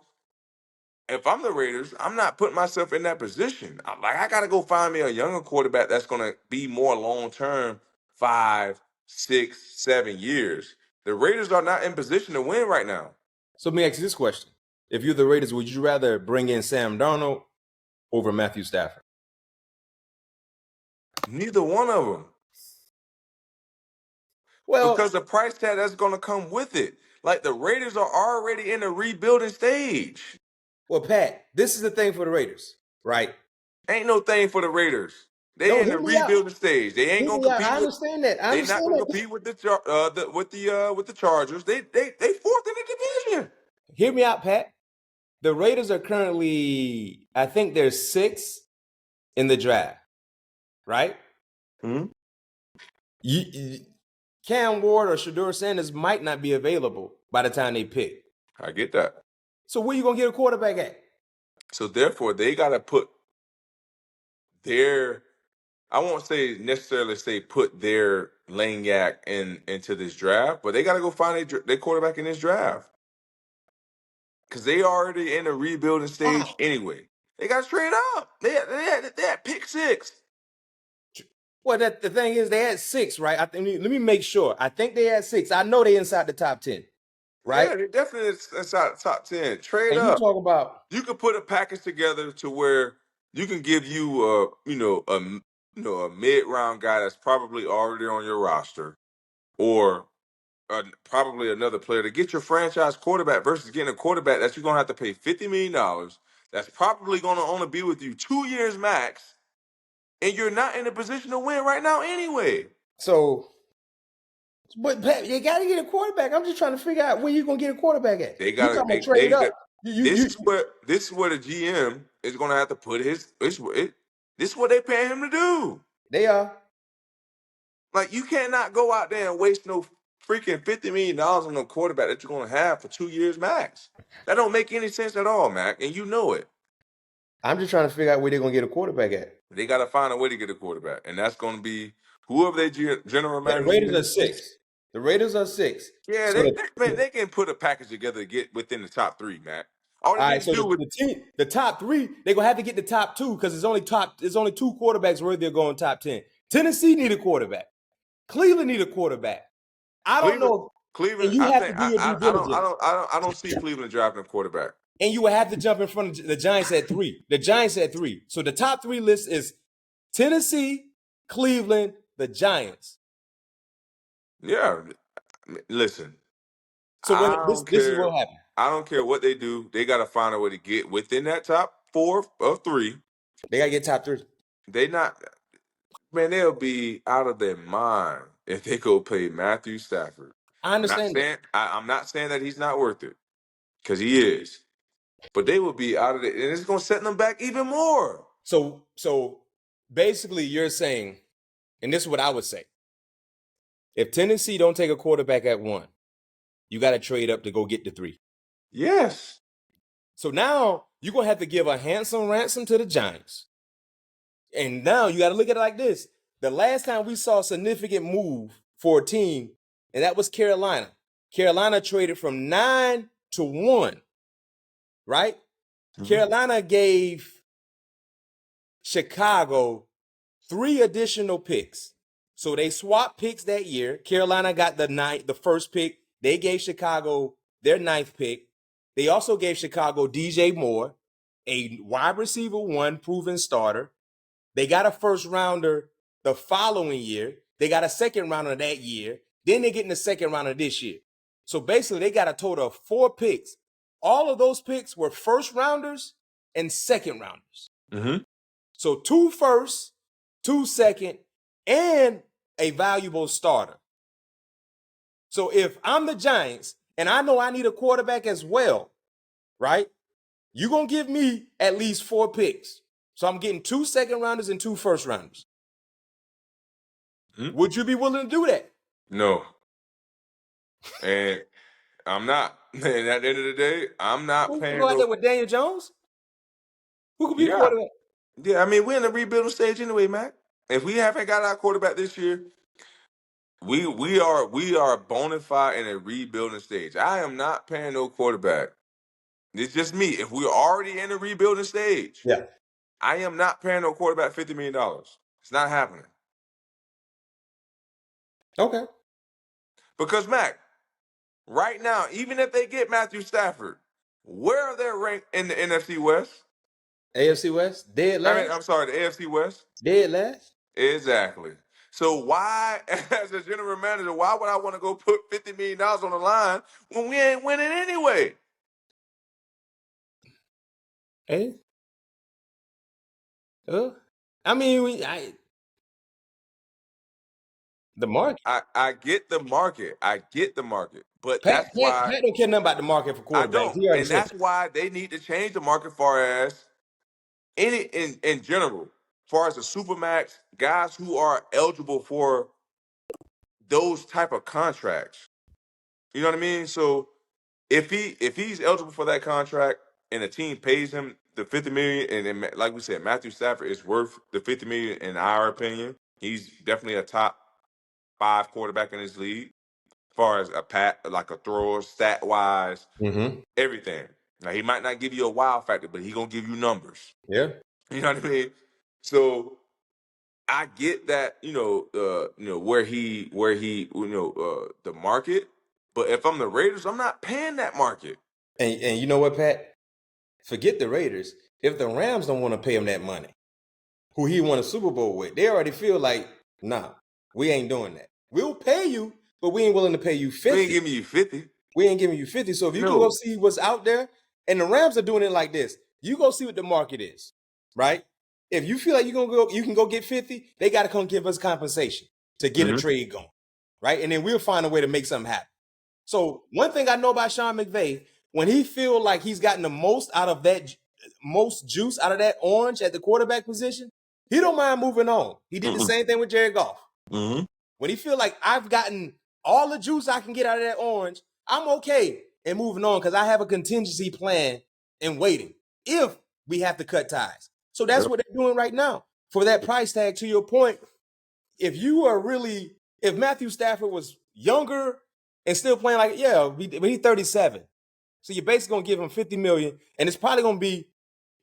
if I'm the Raiders, I'm not putting myself in that position. I got to go find me a younger quarterback that's going to be more long-term, 5, 6, 7 years. The Raiders are not in position to win right now. So let me ask you this question. If you're the Raiders, would you rather bring in Sam Darnold over Matthew Stafford? Neither one of them. Well, because the price tag that's going to come with it. Like the Raiders are already in a rebuilding stage. Well, Pat, this is the thing for the Raiders, right? Ain't no thing for the Raiders. They in the rebuilding stage. They ain't gonna compete. I understand that. They're not gonna compete with the Chargers. They fourth in the division. Hear me out, Pat. The Raiders are currently, I think they're 6th in the draft, right? Hmm. Cam Ward or Shedeur Sanders might not be available by the time they pick. I get that. So where you gonna get a quarterback at? So therefore, they gotta put their, I won't necessarily say put their Lanyard into this draft, but they gotta go find their quarterback in this draft because they already in a rebuilding stage anyway. They got straight up. They had pick 6. Well, the thing is, they had 6, right? Let me make sure. I think they had 6. I know they inside the top 10. Right? Yeah, they definitely inside the top 10. Trade up. You talk about you could put a package together to where you can give you a mid-round guy that's probably already on your roster, or probably another player to get your franchise quarterback versus getting a quarterback that you're going to have to pay $50 million. That's probably going to only be with you 2 years max. And you're not in a position to win right now anyway. So, but Pat, you got to get a quarterback. I'm just trying to figure out where you're going to get a quarterback at. They You got talking to. about trade up. This is where the GM is going to have to put his. This is what they paying him to do. They are. Like, you cannot go out there and waste no freaking $50 million on a quarterback that you're going to have for 2 years max. That don't make any sense at all, Mac, and you know it. I'm just trying to figure out where they're going to get a quarterback at. They got to find a way to get a quarterback, and that's going to be whoever they general The manager. Raiders are 6. The Raiders are 6. Yeah, So they can put a package together to get within the top 3, Mac. All right, so the top 3, they're gonna have to get the top 2 because there's only 2 quarterbacks worthy of going top 10. Tennessee need a quarterback. Cleveland need a quarterback. I don't know. Cleveland. I don't see Cleveland drafting a quarterback. And you would have to jump in front of the Giants at 3. The Giants at 3. So the top 3 list is Tennessee, Cleveland, the Giants. Yeah, listen. So this is what happened. I don't care what they do. They got to find a way to get within that top 4 of 3. They got to get top 3. They'll be out of their mind if they go play Matthew Stafford. I understand. I'm not saying that he's not worth it, because he is. But they will be out of it, and it's going to set them back even more. So basically you're saying, and this is what I would say, if Tennessee don't take a quarterback at 1, you got to trade up to go get the 3. Yes. So now you're going to have to give a handsome ransom to the Giants. And now you got to look at it like this. The last time we saw a significant move for a team, and that was Carolina. Carolina traded from 9 to 1, right? Mm-hmm. Carolina gave Chicago 3 additional picks. So they swapped picks that year. Carolina got the first pick. They gave Chicago their 9th pick. They also gave Chicago DJ Moore, a wide receiver 1 proven starter. They got a first rounder the following year. They got a second rounder that year. Then they get in the second rounder this year. So basically, they got a total of 4 picks. All of those picks were first rounders and second rounders. Mm-hmm. So 2 first, 2 second, and a valuable starter. So if I'm the Giants and I know I need a quarterback as well, right? You're going to give me at least 4 picks. So I'm getting 2 second rounders and 2 first rounders. Mm-hmm. Would you be willing to do that? No. And I'm not. And at the end of the day, I'm not paying. Who go out there with Daniel Jones? Who could be the quarterback? Yeah, I mean, we're in the rebuilding stage anyway, Mac. If we haven't got our quarterback this year, we are bona fide in a rebuilding stage. I am not paying no quarterback. It's just me. If we're already in a rebuilding stage, yeah, I am not paying no quarterback $50 million. It's not happening. Okay. Because, Mac, right now, even if they get Matthew Stafford, where are they ranked in the NFC West? AFC West? Dead last? I'm sorry, the AFC West? Dead last? Exactly. So why, as a general manager, why would I want to go put $50 million on the line when we ain't winning anyway? Hey. I mean, the market. I get the market. But Pat why don't care nothing about the market for quarterbacks. I don't. And that's why they need to change the market far as in general, far as the Supermax, guys who are eligible for those type of contracts. You know what I mean? So if he's eligible for that contract and the team pays him the $50 million, and like we said, Matthew Stafford is worth the $50 million in our opinion. He's definitely a top 5 quarterback in this league, as far as like a thrower, stat wise, everything. Now he might not give you a wow factor, but he gonna give you numbers. Yeah, you know what I mean. So I get that, where he, the market. But if I'm the Raiders, I'm not paying that market. And you know what, Pat? Forget the Raiders. If the Rams don't want to pay him that money, who he won a Super Bowl with, they already feel like, nah, we ain't doing that. We'll pay you, but we ain't willing to pay you 50. We ain't giving you 50. We ain't giving you 50. So if you can go see what's out there, and the Rams are doing it like this, you go see what the market is, right? If you feel like you can go get 50, they got to come give us compensation to get a trade going, right? And then we'll find a way to make something happen. So one thing I know about Sean McVay, when he feel like he's gotten the most out of that, most juice out of that orange at the quarterback position, he don't mind moving on. He did the same thing with Jared Goff. When he feel like I've gotten all the juice I can get out of that orange, I'm okay in moving on because I have a contingency plan in waiting if we have to cut ties. So that's what they're doing right now. For that price tag, to your point, if Matthew Stafford was younger and still playing like, he's 37. So you're basically going to give him $50 million, and it's probably going to be,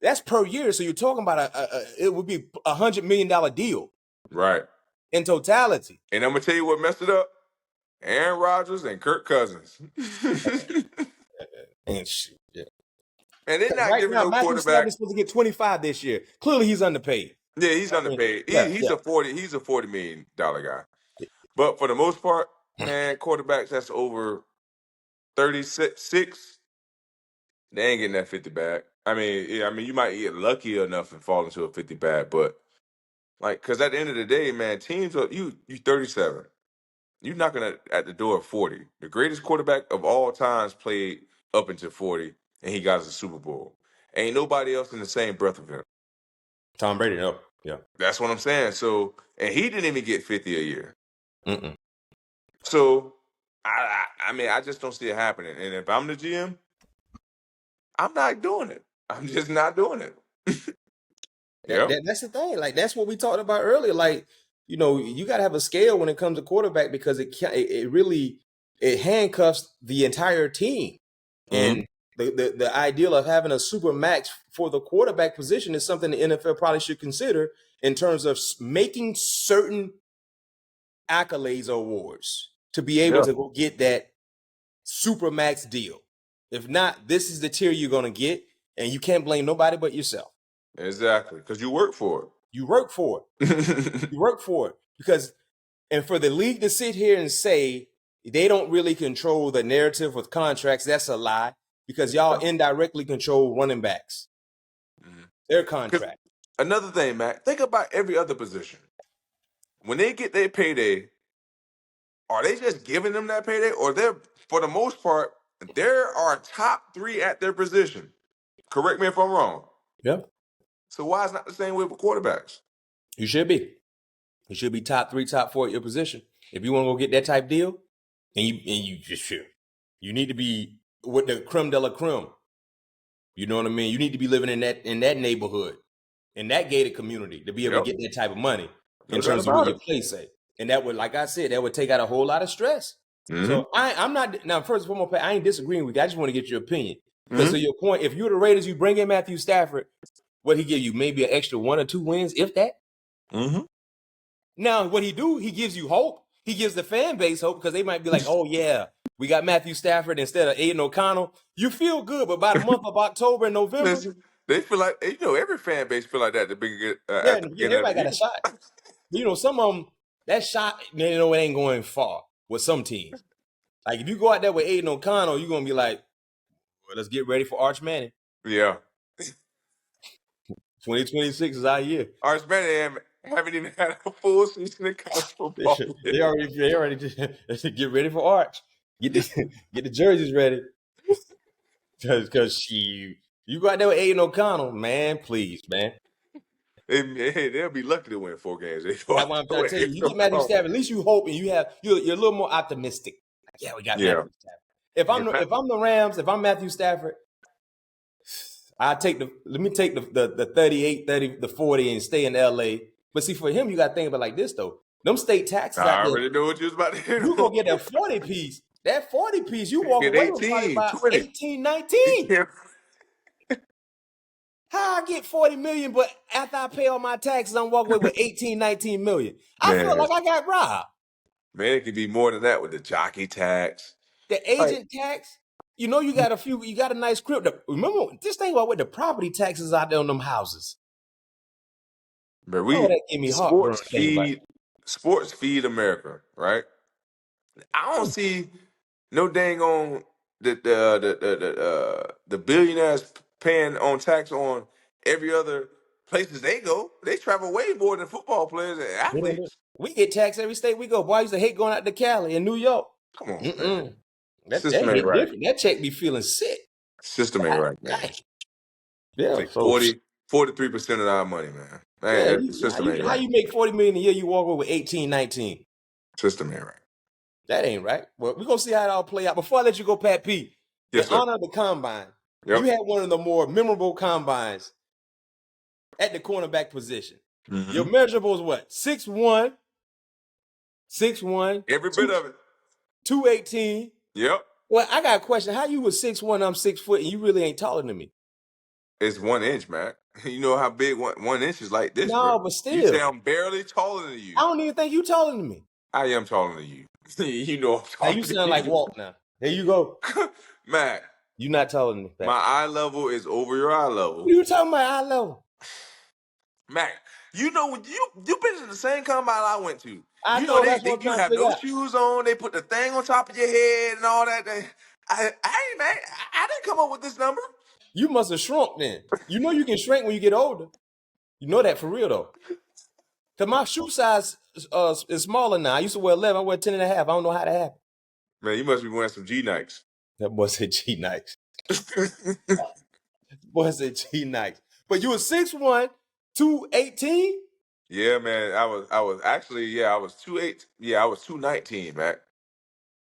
that's per year. So you're talking about it would be $100 million deal. Right. In totality. And I'm going to tell you what messed it up. Aaron Rodgers and Kirk Cousins. And shit, yeah. And they're not right giving now, no Matthew quarterback. Stafford's supposed to get 25 this year. Clearly, he's underpaid. Yeah, he's underpaid. He's a $40 million guy. But for the most part, man, quarterbacks that's over 36, they ain't getting that 50 back. I mean, you might get lucky enough and fall into a 50 bag, but like, because at the end of the day, man, teams are you 37. You're knocking at the door of 40. The greatest quarterback of all times played up until 40, and he got us a Super Bowl. Ain't nobody else in the same breath of him. Tom Brady, no. Yeah. That's what I'm saying. So, and he didn't even get 50 a year. So, I mean, I just don't see it happening. And if I'm the GM, I'm not doing it. I'm just not doing it. That's the thing. Like, that's what we talked about earlier. Like, you know, you got to have a scale when it comes to quarterback because it really handcuffs the entire team. And the ideal of having a super max for the quarterback position is something the NFL probably should consider in terms of making certain accolades or awards to be able to go get that super max deal. If not, this is the tier you're going to get, and you can't blame nobody but yourself. Exactly, because you work for it. You work for it. You work for it. Because, and for the league to sit here and say they don't really control the narrative with contracts, that's a lie. Because y'all indirectly control running backs. Their contract. Another thing, Matt, think about every other position. When they get their payday, are they just giving them that payday? Or they're, for the most part, there are top 3 at their position. Correct me if I'm wrong. Yeah. So why is it not the same way with quarterbacks? You should be. You should be top 3, top 4 at your position. If you want to go get that type deal, and you just should. You need to be with the creme de la creme. You know what I mean? You need to be living in that neighborhood, in that gated community to be able to get that type of money in terms of what your play say. And that would, like I said, that would take out a whole lot of stress. So I'm not, now first of all, I ain't disagreeing with you. I just want to get your opinion. Because to your point, if you're the Raiders, you bring in Matthew Stafford, what he give you? Maybe an extra 1 or 2 wins, if that? Now, what he do, he gives you hope. He gives the fan base hope because they might be like, oh, yeah, we got Matthew Stafford instead of Aiden O'Connell. You feel good, but by the month of October and November. They feel like, every fan base feel like that. Everybody got a shot. You know, some of them, that shot, it ain't going far with some teams. Like, if you go out there with Aiden O'Connell, you're going to be like, well, let's get ready for Arch Manning. Yeah. 2026 is our year. Arch Manning haven't even had a full season of college football. They already get ready for Arch. Get the jerseys ready. Because you go out there with Aiden O'Connell, man, please, man. They'll be lucky to win 4 games. That's what I'm trying to tell you. You get Matthew Stafford, at least you hope and you're a little more optimistic. Yeah, we got Matthew Stafford. If I'm the Rams, if I'm Matthew Stafford, let me take the 38, 30, the 40 and stay in LA. But see, for him, you got to think about it like this though. Them state taxes I already know what you was about to hear. You gonna get that 40 piece. That 40 piece, you walk away with probably about 20. 18, 19. Yeah. How I get 40 million, but after I pay all my taxes, I'm walking away with 18, 19 million. I feel like I got robbed. Man, it could be more than that with the jockey tax. The agent tax. You know, you got a nice crib. Remember, just think about what the property taxes out there on them houses. But that gave me sports feed America, right? I don't see no dang on the billionaires paying on tax on every other places they go. They travel way more than football players and athletes. We get taxed every state we go. Boy, I used to hate going out to Cali and New York. Come on, man. Mm-mm. That System ain't hit right. different. That check be feeling sick. System ain't right, man. Dang. Yeah, Take so 43% of our money, man. yeah, The system ain't how right. you make $40 million a year? You walk away with 18, 19. System ain't right. That ain't right. Well, we're gonna see how it all play out. Before I let you go, Pat P, Yes, in sir. honor of the combine, Yep. you had one of the more memorable combines at the cornerback position. Mhm. Your measurable is what? 6'1", 6'1", Every bit of it. 218. Yep. Well, I got a question. How you was 6'1", I'm 6 foot, and you really ain't taller than me? It's 1 inch, man. You know how big 1 inch is like this, No, bro. but You say still, I'm barely taller than I you. don't even think you taller than me. I am taller than you. You know I'm Now taller you than sound like you. Walt now. There you go. Matt, You not taller than me, Pat. my eye level is over your eye level. What are you talking about eye level? Matt, you know you've been to the same combine I went to. I You know know, that's what I'm you trying to have figure no out. shoes on. They put the thing on top of your head and all that. I didn't come up with this number. You must have shrunk then. You know you can shrink when you get older. You know that for real though. Cause my shoe size is smaller now. I used to wear 11. I wear 10 and a half. I don't know how that happened. Man, you must be wearing some G Nikes. That boy said G Nikes. Boy said G Nikes. But you were 6'1", 218? Yeah, man. I was actually, I was 2'8". Yeah, I was 219, man.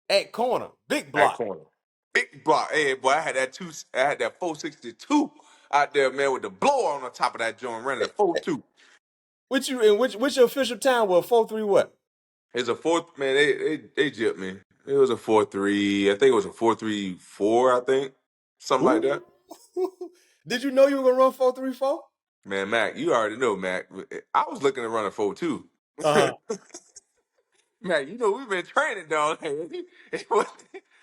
At corner. Big At block. corner. Big block. Hey, boy, I had that 462 out there, man, with the blower on the top of that joint running a 4.2. Which your official time was 4'3" what? It's a fourth, man. They gypped me. It was a 4.3. I think it was a 4.34. I think something like that. Did you know you were gonna run 4.34? Man, Mac, you already know, Mac. I was looking to run a 4.2. Uh-huh. Mac, you know we've been training, dog. You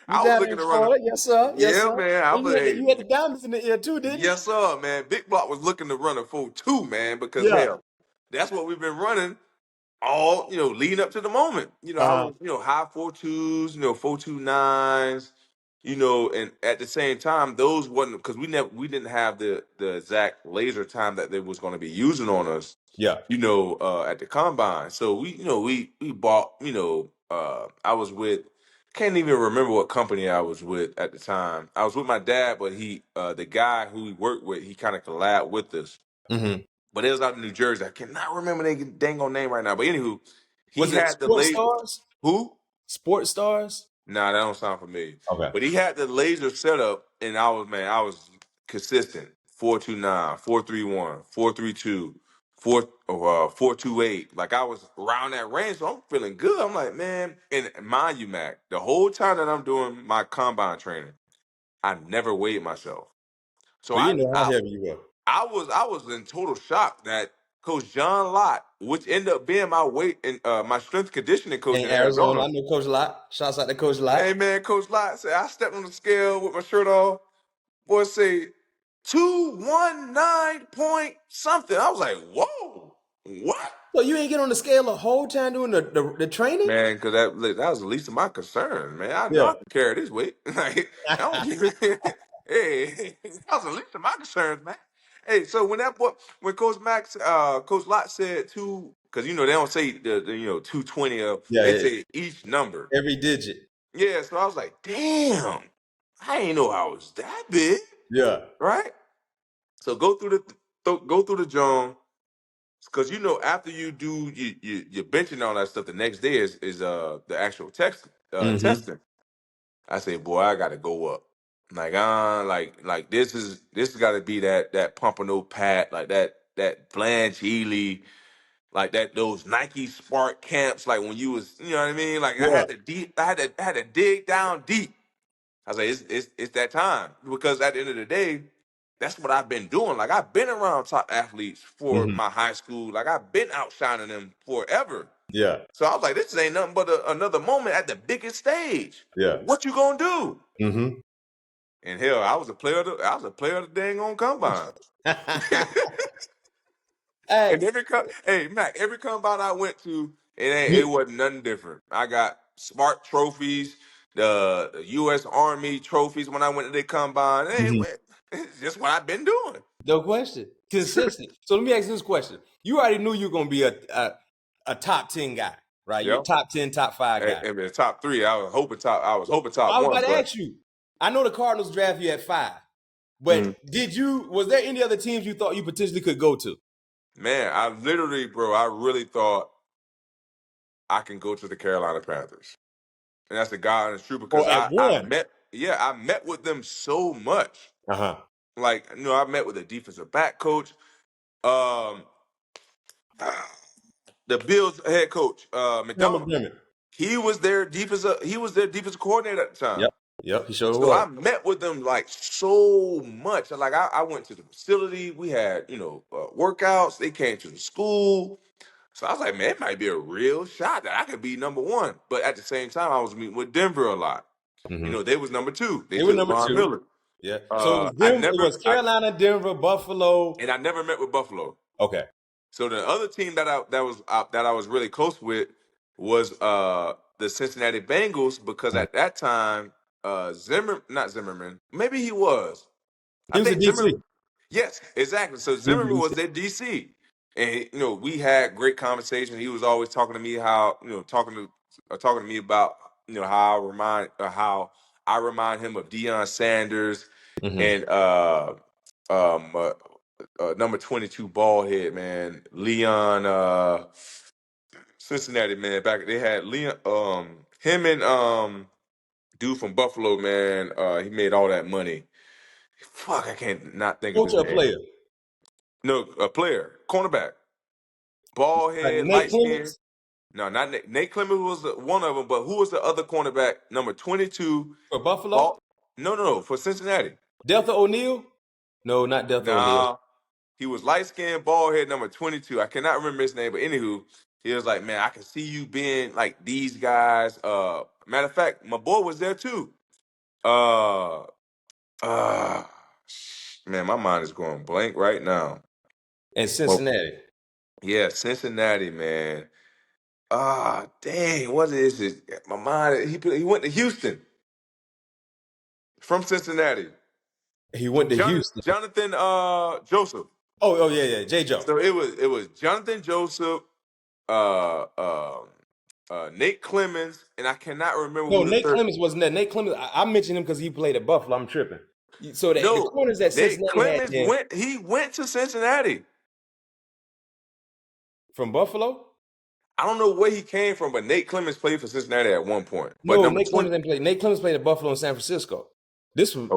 I was got looking it to run a. for it, yes sir, yes Yeah, sir. man. I And was. Hey, you had the diamonds in the ear too, didn't you? yes, sir, man. Big Block was looking to run a 4.2, man, because Yeah. hell, that's what we've been running all, leading up to the moment. I Uh-huh. was, high 4.2s, 4.29s, and at the same time, those wasn't because we didn't have the exact laser time that they was going to be using on us, Yeah. at the combine. So we bought, I was with. Can't even remember what company I was with at the time. I was with my dad, but the guy who we worked with, he kind of collabed with us. Mm-hmm. But it was out in New Jersey. I cannot remember their dang on name right now. But anywho, he Was it had the Sports laser. Stars? Who? Sports Stars? Nah, that don't sound familiar. Okay. But he had the laser setup, and I was consistent. 4.29, 4.31, 4.32, 4.28. Like I was around that range, so I'm feeling good. I'm like, man, and mind you, Mac, the whole time that I'm doing my combine training, I never weighed myself. So So you know how heavy you were. I was in total shock that Coach John Lott, which ended up being my weight and my strength conditioning coach In in Arizona, I Arizona. know Coach Lott. Shouts out to Coach Hey Lott. man, Coach Lott said I stepped on the scale with my shirt off. Boy say 219 point something. I was like, whoa, what? So you ain't get on the scale the whole time doing the training? Man, because that was the least of my concerns, man. I know Yeah. I can carry this weight. Like, I don't give hey, that was the least of my concerns, man. Hey, so when Coach Lott said because they don't say the 220 they Yeah, say each number. every digit. Yeah, so I was like, damn, I ain't know I was that big, Yeah. right? So go through the Joan. Because after you do your benching and all that stuff, the next day is the actual Mm-hmm. testing. I say, boy, I gotta go up. Like this has gotta be that Pompano Pat, like that Blanche Ely, like those Nike Spark camps, like when you was, you know what I mean? Like Yeah. I had to dig down deep. I was like, it's that time. Because at the end of the day, that's what I've been doing. Like I've been around top athletes for Mm-hmm. my high school. Like I've been outshining them forever. Yeah. So I was like, this ain't nothing but another moment at the biggest stage. Yeah. What you gonna do? Mm-hmm. And hell, I was a player of the dang on combine. Hey. And hey Mac, every combine I went to, It wasn't nothing different. I got smart trophies, the U.S. Army trophies when I went to the combine. It's just what I've been doing. No question. Consistent. So let me ask you this question. You already knew you were going to be a top 10 guy, right? You're Yep. top 10, top 5 guy. And the top 3, I was hoping top I was 1. about to But ask you. I know the Cardinals draft you at 5, but was there any other teams you thought you potentially could go to? man, I really thought I can go to the Carolina Panthers. And that's the God honest truth because I met with them so much. Like, I met with the defensive back coach. The Bills head coach, McDermott. He was their defensive coordinator at the time. Yep, he sure so was. I met with them like so much. Like I went to the facility. We had, workouts. They came to the school. So I was like, man, it might be a real shot that I could be number 1. But at the same time, I was meeting with Denver a lot. They was number 2. They were took number Von 2. Miller. Yeah. So it was Carolina, Denver, Buffalo, and I never met with Buffalo. Okay. So the other team that I was really close with was the Cincinnati Bengals because at that time not Zimmerman, maybe he was. He was a DC. Zimmerman, yes, exactly. So Zimmerman was their DC, and we had great conversations. He was always talking to me talking to me about how I remind him of Deion Sanders and number 22 bald head, man, Leon Cincinnati, man. Back they had Leon him and dude from Buffalo, man. He made all that money. Fuck, I can't not think of his name. Player. No, a player, cornerback, bald head, light skin. No, not Nate. Nate Clemens was one of them, but who was the other cornerback? Number 22 for Buffalo? No, for Cincinnati. Delta O'Neal? No, not Delta O'Neal. He was light-skinned, bald head, number 22. I cannot remember his name, but anywho, he was like, man, I can see you being like these guys. Matter of fact, my boy was there too. Man, my mind is going blank right now. And Cincinnati. Yeah, Cincinnati, man. Dang, what is it? My mind, he went to Houston. From Cincinnati. He went to Houston. Jonathan Joseph. Oh yeah, J. Joe. So it was Jonathan Joseph, Nate Clemens, and I cannot remember. No, Nate Clemens wasn't that. Nate Clemens, I mentioned him because he played at Buffalo. I'm tripping. So the corners that Cincinnati Nate Clemens went to Cincinnati from Buffalo. I don't know where he came from, but Nate Clemens played for Cincinnati at one point. No, Nate Clemens didn't play. Nate Clemens played at Buffalo and San Francisco. Who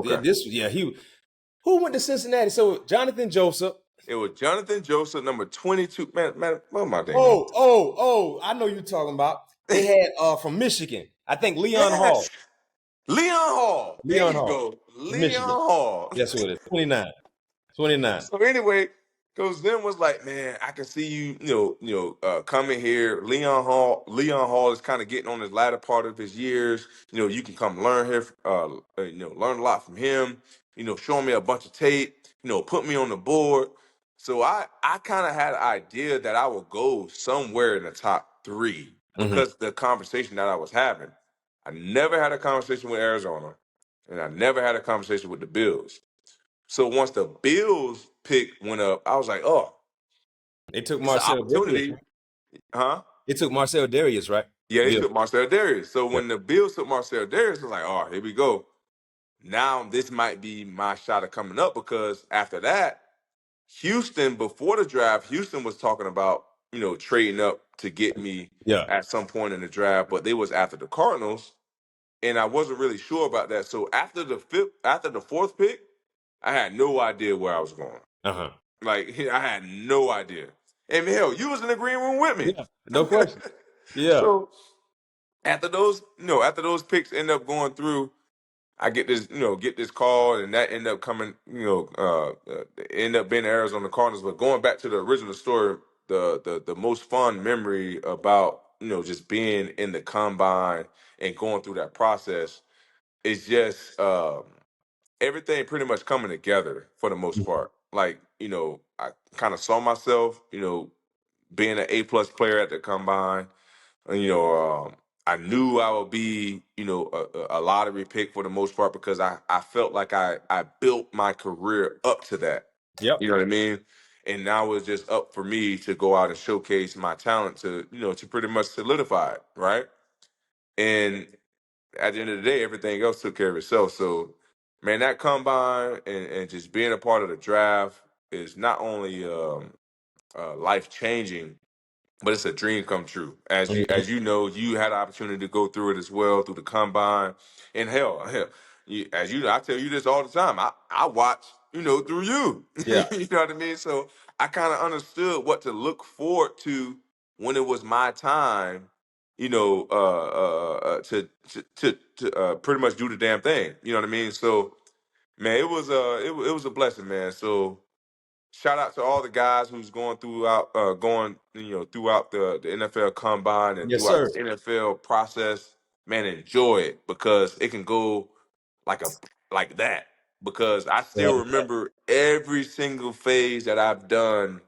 went to Cincinnati? So Jonathan Joseph. It was Jonathan Joseph, number 22. Man, what am I thinking? I know you're talking about. They had from Michigan. I think Leon Hall. Leon Hall. There you go. Leon Hall. That's who it is. 29. So anyway, Coach Zim was like, man, I can see you, coming here. Leon Hall is kind of getting on his latter part of his years. You can come learn here, learn a lot from him. Showing me a bunch of tape. Put me on the board. So I kind of had an idea that I would go somewhere in the top 3 because the conversation that I was having. I never had a conversation with Arizona, and I never had a conversation with the Bills. So once the Bills pick went up, I was like, oh. They took Marcel Darius. Huh? It took Marcel Darius, right? Yeah, they took Marcel Darius. So when the Bills took Marcel Darius, I was like, oh, here we go. Now this might be my shot of coming up because after that, Houston, before the draft, Houston was talking about, trading up to get me at some point in the draft, but they was after the Cardinals, and I wasn't really sure about that. So after the 4th pick, I had no idea where I was going. Like, I had no idea. And hell, you was in the green room with me. Yeah, no question. Yeah. So after those picks end up going through, I get this call, and that end up coming, end up being the Arizona Cardinals. But going back to the original story, the most fun memory about, just being in the combine and going through that process is just everything pretty much coming together for the most part. Like, I kind of saw myself, being an A+ player at the combine. I knew I would be, a lottery pick for the most part because I felt like I built my career up to that. Yep. You know what I mean? And now it's just up for me to go out and showcase my talent to, to pretty much solidify it, right? And at the end of the day, everything else took care of itself. So, man, that combine and just being a part of the draft is not only life changing, but it's a dream come true. As you know, you had an opportunity to go through it as well through the combine. And hell, as you know, I tell you this all the time. I watch, through you. Yeah. You know what I mean? So I kind of understood what to look forward to when it was my time. To pretty much do the damn thing. You know what I mean? So man, it was a blessing, man. So shout out to all the guys who's throughout the NFL combine and Yes, throughout sir. the NFL process. Man, enjoy it because it can go like that. Because I Yeah. still remember every single phase that I've done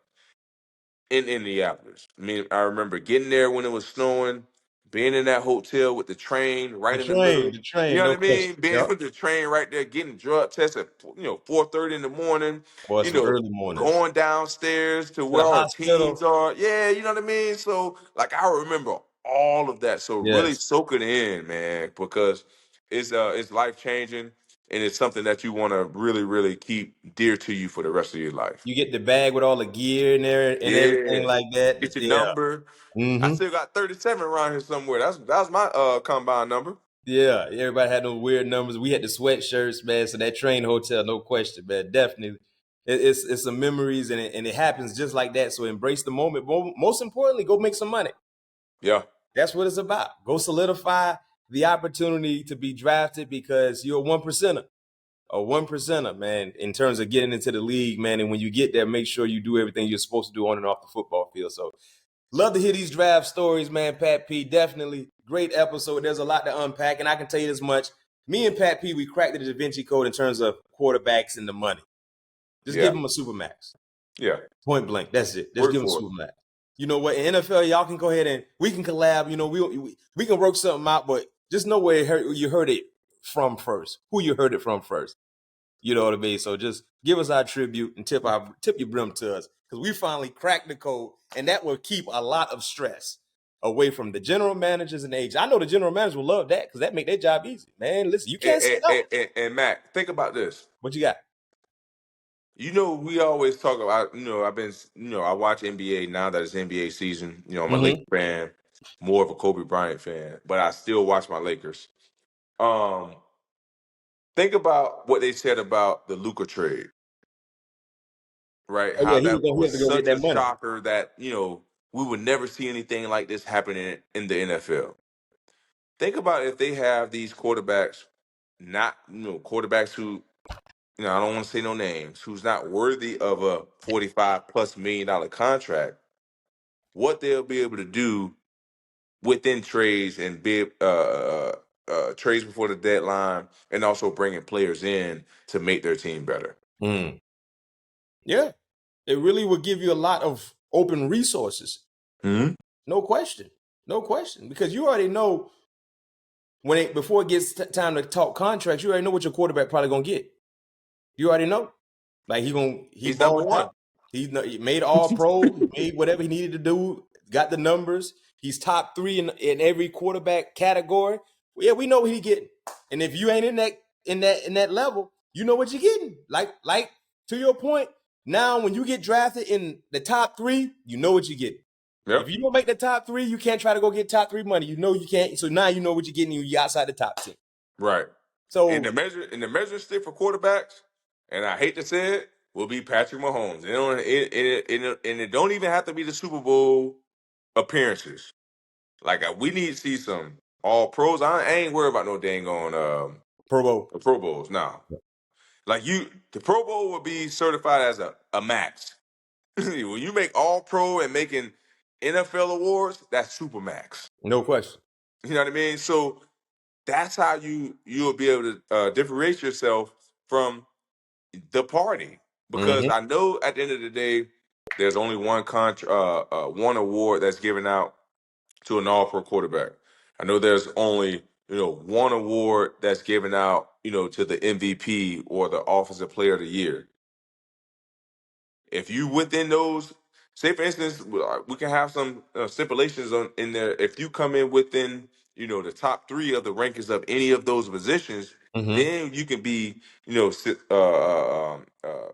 in Indianapolis. I mean, I remember getting there when it was snowing, being in that hotel with the train right in the middle. The You train, know no what I mean? question. Being Yep. with the train right there, getting drug tested, 4:30 in the morning. Boy, You some know, early mornings. going downstairs to To the where all the teams hospital. are. Yeah, you know what I mean. So, like, I remember all of that. So, really Yes. soak it in, man, because it's life changing and it's something that you want to really, really keep dear to you for the rest of your life. You get the bag with all the gear in there and everything Yeah. like that. Get your Yeah. number. I Mm-hmm. still got 37 around here somewhere. That's my combine number. Yeah. Everybody had those weird numbers. We had the sweatshirts, man. So that train hotel, no question, man. Definitely. It's some memories and it happens just like that. So embrace the moment. Most importantly, go make some money. Yeah. That's what it's about. Go solidify the opportunity to be drafted because you're a one percenter. A one percenter, man, in terms of getting into the league, man. And when you get there, make sure you do everything you're supposed to do on and off the football field. So love to hear these draft stories, man. Pat P, definitely great episode. There's a lot to unpack, and I can tell you this much. Me and Pat P, we cracked the Da Vinci Code in terms of quarterbacks and the money. Just Yeah. give them a supermax. Yeah. Point blank. That's it. Just Work give them a for it. supermax. You know what? In NFL, y'all can go ahead and we can collab. You know, we can work something out, but just know where you heard it from first. Who you heard it from first. You know what I mean? So just give us our tribute and tip your brim to us because we finally cracked the code, and that will keep a lot of stress away from the general managers and agents. I know the general managers will love that because that make their job easy. Man, listen, you can't say no. And Mac, think about this. What you got? We always talk about, I watch NBA now that it's NBA season. I'm a Mm-hmm. Lakers fan, more of a Kobe Bryant fan, but I still watch my Lakers. Think about what they said about the Luka trade, right? Oh yeah, How that he was have to go get such that a money. shocker that, we would never see anything like this happening in the NFL. Think about if they have these quarterbacks, not, quarterbacks who, I don't want to say no names, who's not worthy of a $45+ million contract, what they'll be able to do within trades and trades before the deadline, and also bringing players in to make their team better. Mm. Yeah, it really will give you a lot of open resources. Mm-hmm. No question, because you already know before it gets time to talk contracts, you already know what your quarterback probably gonna get. You already know, like He's number balled one. out. He made all pro, he made whatever he needed to do, got the numbers. He's top 3 in every quarterback category. Well, yeah, we know what he getting. And if you ain't in that level, you know what you're getting. Like to your point, now when you get drafted in the top 3, you know what you get. Yep. If you don't make the top 3, you can't try to go get top 3 money. You know you can't. So now you know what you're getting. You're outside the top 10. Right. So in the measure stick for quarterbacks, and I hate to say it, will be Patrick Mahomes. And it don't even have to be the Super Bowl appearances. Like we need to see some all pros. I ain't worried about no dang on Pro Bowl. Pro Bowls now. Like the Pro Bowl will be certified as a max. When you make all pro and making NFL awards, that's super max. No question. You know what I mean? So that's how you'll be able to differentiate yourself from the party. Because I know at the end of the day, there's only one one award that's given out to an all-pro quarterback. I know there's only, one award that's given out, to the MVP or the Offensive Player of the Year. If you within those, say for instance, we can have some stipulations in there. If you come in within, the top 3 of the rankings of any of those positions, then you can be,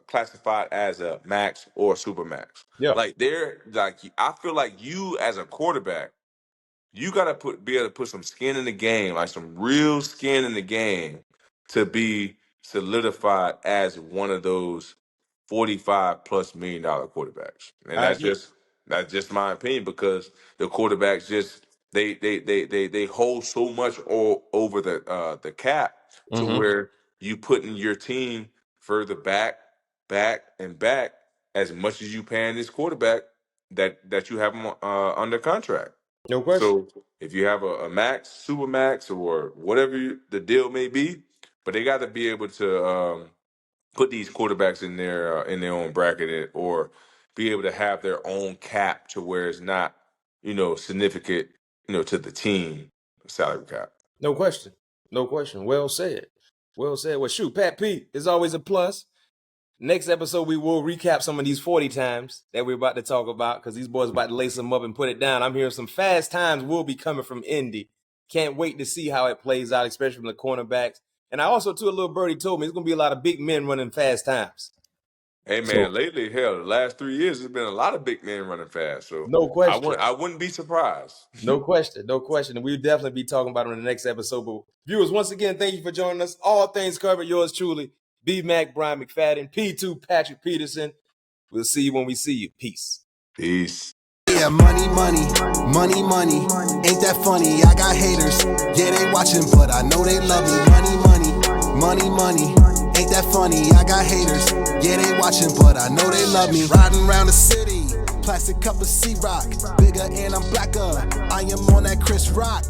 classified as a max or super max. Yeah. I feel like you as a quarterback, you gotta be able to put some skin in the game, like some real skin in the game, to be solidified as one of those $45+ million quarterbacks. And I agree. that's just my opinion, because the quarterbacks just they hold so much over the cap, to where you putting your team further back, and back, as much as you paying this quarterback that you have them under contract. No question. So if you have a max, super max, or whatever the deal may be, but they got to be able to put these quarterbacks in their own bracket, or be able to have their own cap, to where it's not, significant, to the team salary cap. No question. No question. Well said. Well said. Well, shoot, Pat P, it's always a plus. Next episode, we will recap some of these 40 times that we're about to talk about, because these boys about to lace them up and put it down. I'm hearing some fast times will be coming from Indy. Can't wait to see how it plays out, especially from the cornerbacks. And I also, too, a little birdie told me it's going to be a lot of big men running fast times. Hey, man, lately, hell, the last 3 years, there's been a lot of big men running fast. So no question. I wouldn't be surprised. No question. No question. And we'll definitely be talking about it in the next episode. But viewers, once again, thank you for joining us. All things covered, yours truly, BMac, Bryant McFadden, P2, Patrick Peterson. We'll see you when we see you. Peace. Peace. Yeah, money, money, money, money. Ain't that funny? I got haters. Yeah, they watching, but I know they love me. Money, money, money, money. Ain't that funny? I got haters. Yeah, they watching, but I know they love me. Riding around the city, plastic cup of C-Rock. Bigger and I'm blacker. I am on that Chris Rock.